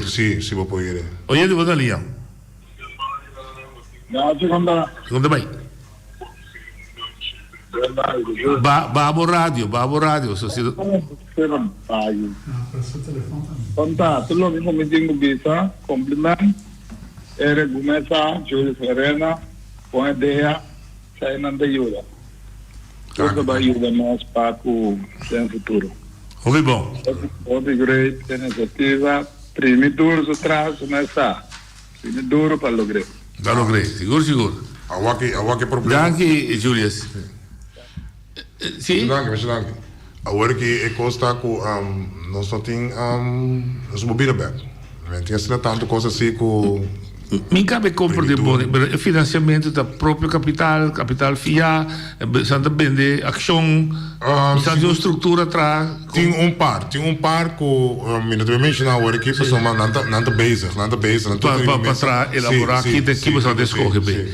sim, se você pode ir. Oye, de boa linha. Segunda bem. Babo rádio, sociedade. Contato, lo mismo me tengo visa, compliment, era Gumesa, Júlio Serena, com a ideia, saindo ajuda. Tudo vai ajudar nós para o futuro. Ouvi bom. Ouvi great, iniciativa, primeiro atrás, começar. Primeiro para o great. Para o great, seguro. Agora que problema. Danke, Julius. Sim? Danke. Agora que costa com nós só tem os mobile back. Tem assim tanto coisa assim com Min cabe compra de bom, financiamento da próprio capital FIA, Santa Bende, ação, Santa estrutura atrás. Tem um par com, eu mencionar agora aqui, pessoal, nanta base, para elaborar aqui de que você descorre bem.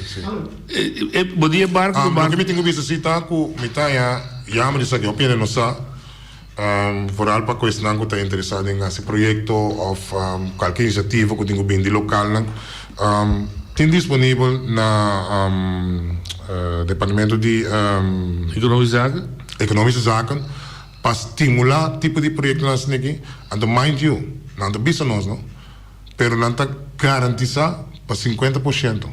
Podia barco. O que me tenho visto assim, tá com mitaya, já me disse que eu penso não sa, vooral para questão que está interessado em esse projeto ou qualquer iniciativa que tenho bem de local, tem disponível na departamento de economische zaken para estimular tipo de projeto nós aqui. And mind you, não está bisa nós, não, pero não está garantizar para 50%.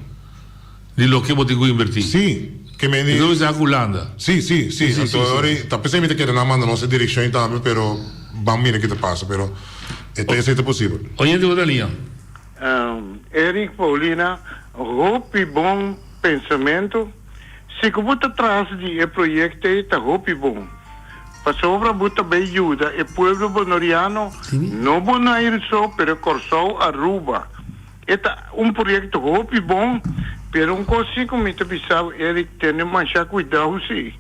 De lo que você tem que invertir. Sim. Que me dice Holanda. Sí. Entonces, ahora está pensando que no manda nossa direção e tal, pero vamos ver o que te passa, pero esto é possível. Oye, de outra linha. Eric Paulina, hope bom pensamento. Se que você traz de projeto está hope bom. Para sobra você bem ajuda o povo bonoriano não vai ir só para Corsou Aruba. Está projeto hope bom. Pero coisa como eu pensava, Eric, tem mais cuidado, sim.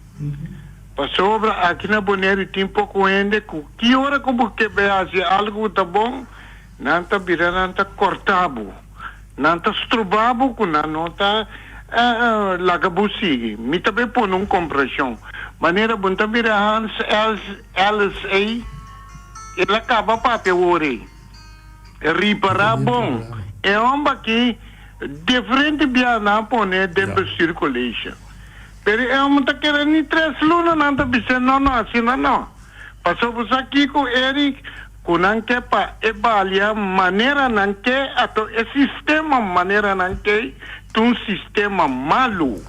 Para sobra, aqui na Bonaire tem pouco ainda, que hora como que vai algo tá bom, não tá virando, não tá cortado, não tá estrubado, não tá lagabo, sim. Me também põe uma compreensão. Maneira bom tá virando LSA, ele acaba para ter hora. Reparar bom. É aqui. Diferente biana pone dentro circulation. Pero eu tá querendo ir 3 lunas não tá pensando não assim não. Passou por aqui com Eric, com não que para avaliar maneira não que ato o sistema maneira não que um sistema malo.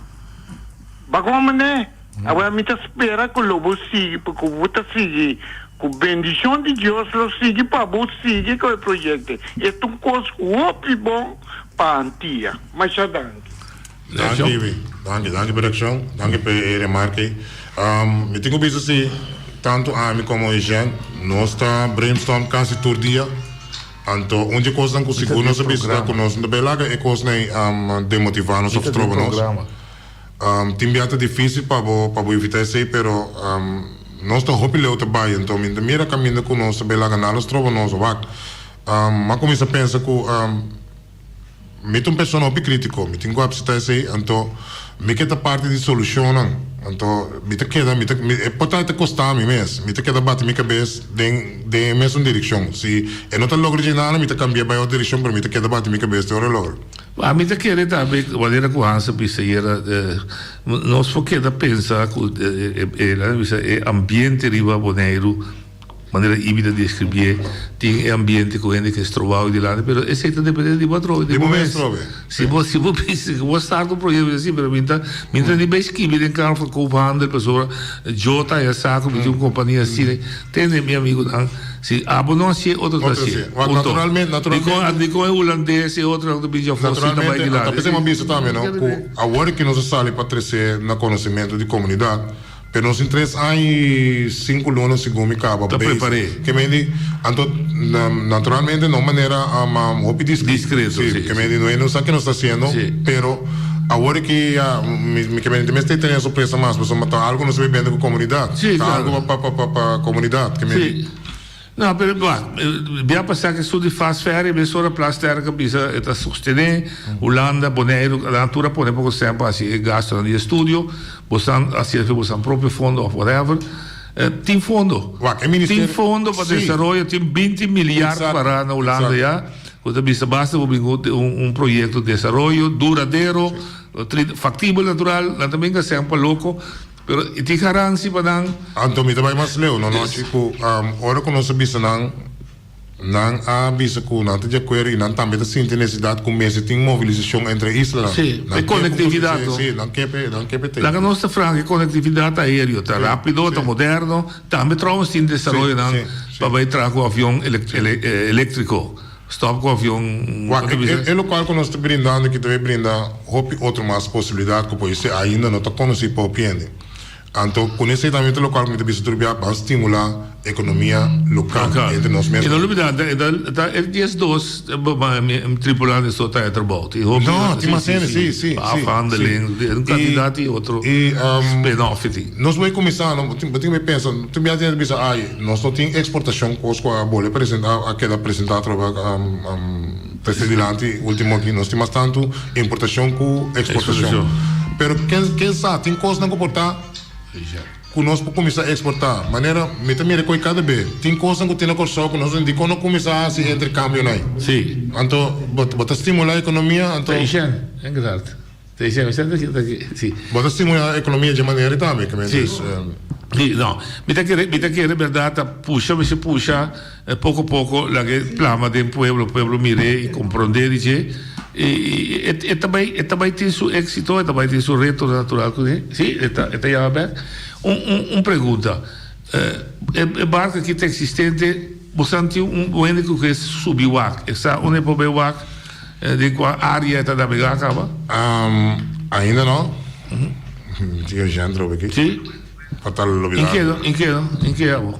Bagoma né? Agora me tá espera que o lobo siga, porque o bota siga. Com bendição de Deus, lo siga para você seguir com o projeto. É coisa muito bom para a Antia. Mas já danke. Danke, produção. Danke pela remarca. Eu tenho visto assim, tanto a mim como a Jean, nós estamos brainstorm quase todo dia. Anto, onde coisa que seguro não sabe se dá conosco, da belaga é coisa demotivar nos outros trabalhos. Timbiata difícil para evitar isso aí, pero nós estamos hopileu também, então minha mira caminho conosco, belaga nós trabalhamos vak. Mas começa a pensar que me tem pessoa não crítico, me tem que absitar isso aí, então me queda parte de solução, então me te queda, pode até custar me mesmo, me te queda bater minha cabeça de mesma direção. Se eu não estou logrando nada, me te cambia para outra direção, mas me te queda bater minha cabeça de outra logra. A mim te quer também, maneira que o Hansa pensa era, nós porque pensa que é ambiente riba Bonaire, maneira híbrida de escrever, tem ambiente com gente que se trova de lá, mas esse aí depende de patrão. De momento, se você pensa que você está com um projeto assim, mas minta de bem escrever em carro com o handel, pessoa, Jota e saco, de uma companhia assim, tem meu amigo se não se outro assim. Naturalmente. Dico é holandês e outro que já fosse também de lá. Naturalmente, pensamos nisso também, não? Agora que nós saímos para crescer no conhecimento de comunidade, pero nos interessa aí 5 anos segundo me acaba. Tá preparei. Que me diz, então naturalmente de uma maneira discreto, sim. Que me diz, não sei o que nós está fazendo, pero agora que me tem tendo surpresa mais, mas algo não se vê bem com a comunidade, sim, algo para a comunidade, que me diz. Não, pero bem passar que estudo faz férias, bem só a plaster que precisa está sostener, Holanda, Bonaire, a natura pode pouco tempo assim gasto no estúdio, você assim você próprio fundo ou whatever. Tem fundo. Tem fundo para desenvolver, tem 20 milhões para na Holanda já. Você precisa basta projeto de desenvolvimento duradouro, factível natural, também que seja louco. Pero iti garansi pa nang Anto mi tabay mas leo no chico ora ko no sa bisa nang bisa ko na tadya query nang tambe ta sinti necessidade com mês tem mobilização entre islas. Sim, é conectividade. Sim, não quer La nostra franca conectividade aérea tá rápido, tá moderno, também trovamos em desenvolvimento nang para vai entrar com avião elétrico. Stop com o avião. É o qual que nós estamos brindando, que também brinda outra mais possibilidade que pode ser ainda não está conhecido para o piende. Então, com esse também é o qual que nós estamos para estimular a economia local entre nós mesmos. E não olvidar, é 10-2 tripulante só está a trabalho. Não, tem uma cena, sim. Handling, um candidato e outro spin-off. Nós vamos começar, não tem que pensar, tem que pensar, nós não temos exportação, com a bola apresentar presidente, último aqui, nós temos tanto importação com exportação. Pero quem sabe, tem coisas não comportar, que nós podemos começar a exportar. Maneira, me também recolhe cada vez. Tem coisas que tem na corção, que nós indicamos não começar a se intercâmbio, não é? Sim. Então, bota estimular a economia, então... É engraçado. Sim. Bota estimular a economia de maneira também, que me diz... Sì, no, mi ta che verdad puxa poco a poco la que plama del pueblo mire y comprender dice e também tem su éxito, também tem su reto natural, sí, esta ya va un pregunta, el barco que está existente, bastante buen que subiu essa onde pode de qual área está navegando acaba? Ainda não. Tinha já entrou aqui. Sim. In che amo?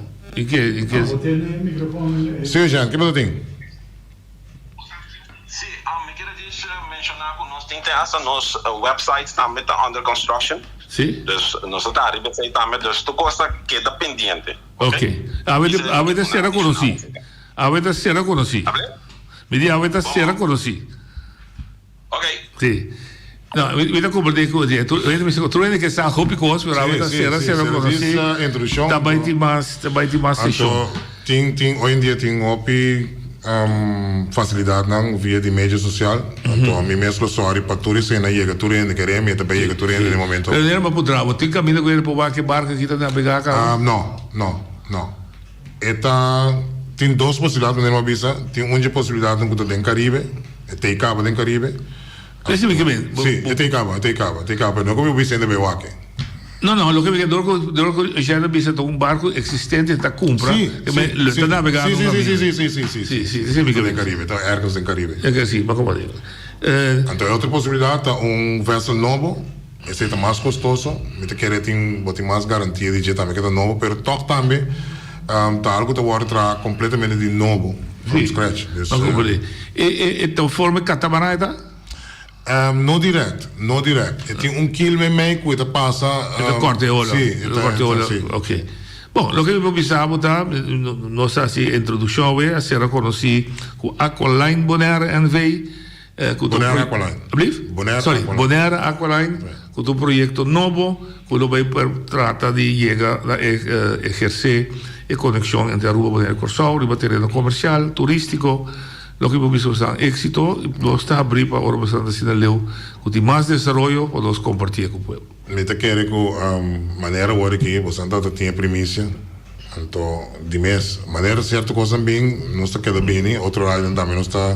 Sim, Jean, que você tem? Sim, me quero mencionar que nós temos nos websites também está under construction. Sim. Dus nós está arriba também, dus tu costa queda pendiente. Ok. Avete sera conosci. Mi dica avete sera conosci. Ok. Sì. No, mi da comprare così. Tu vedi che sa hobby cos, però avete sera conosci. Também tem mais show. Hoje em dia tem hobby facilidade não via de mídia social. Então, me mesmo sorry para tudo isso na chega, tudo ainda querer, me também chega tudo ainda no momento. Eu não vou poder, tem caminho com ele para que barco aqui tá na pegar cá. Não. Tem duas possibilidades na visa. Tem uma possibilidade no que tem Caribe, tem Cabo do Caribe. Specificamente. Sì, te capa, no come bisogna bere aqui. No, lo che mi chiedo, c'è un barco esistente da compra, che lo sta navigando. Sì, nel Caribe, ergens in Caribe. Sì, ma come dico. Então, é outra possibilidade, um vessel novo, esse é mais custoso, me te querer tem mais garantia de que também que é novo, pero toch também, tá algo que agora traz completamente de novo. from scratch. Dus, então forma catamarã no direct. Het is un kill met mij, que te pasa. Corteola. Sí, corteola. Ok. Bom, lo que eu pensava tá, nossa introdução é a ser conhecido com Aqualine Bonaire NV. Bonaire Aqualine. Bonaire Aqualine, com um projeto novo, que vai tratar de chegar a exercer a conexão entre a Rua Bonaire Corsau, o terreno comercial, turístico. Lo que eu pensava é éxito, nós está abrir para a organização Sinaleu, que tem mais desenvolvimento para nós compartilhar com o povo. Niet quero que maneira agora que você não tem primícia, então de mês maneira certa coisa bem não está queda bem, outro lado também não está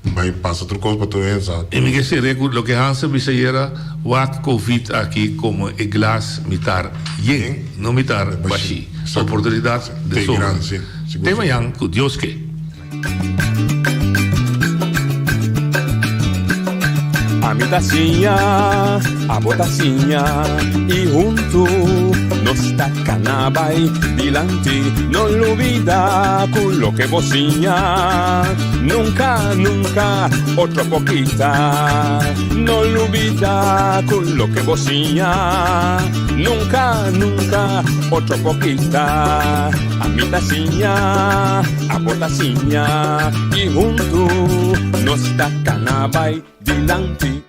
vai passar outra coisa para tu pensar. E me quer lo que Hansa me era what Covid aqui como e glass mitar yen, não mitar baixi, oportunidade de sobra. Tema yang com Deus que. A mi tacinha, a botacinha e junto nos tacanabay dilante, no lo olvida con lo que bocinha, nunca, nunca otra poquita, no lo olvida con lo que bocinha, nunca, nunca otra poquita, a mi tacinha, a botacinha y junto nos tacanabay dilante.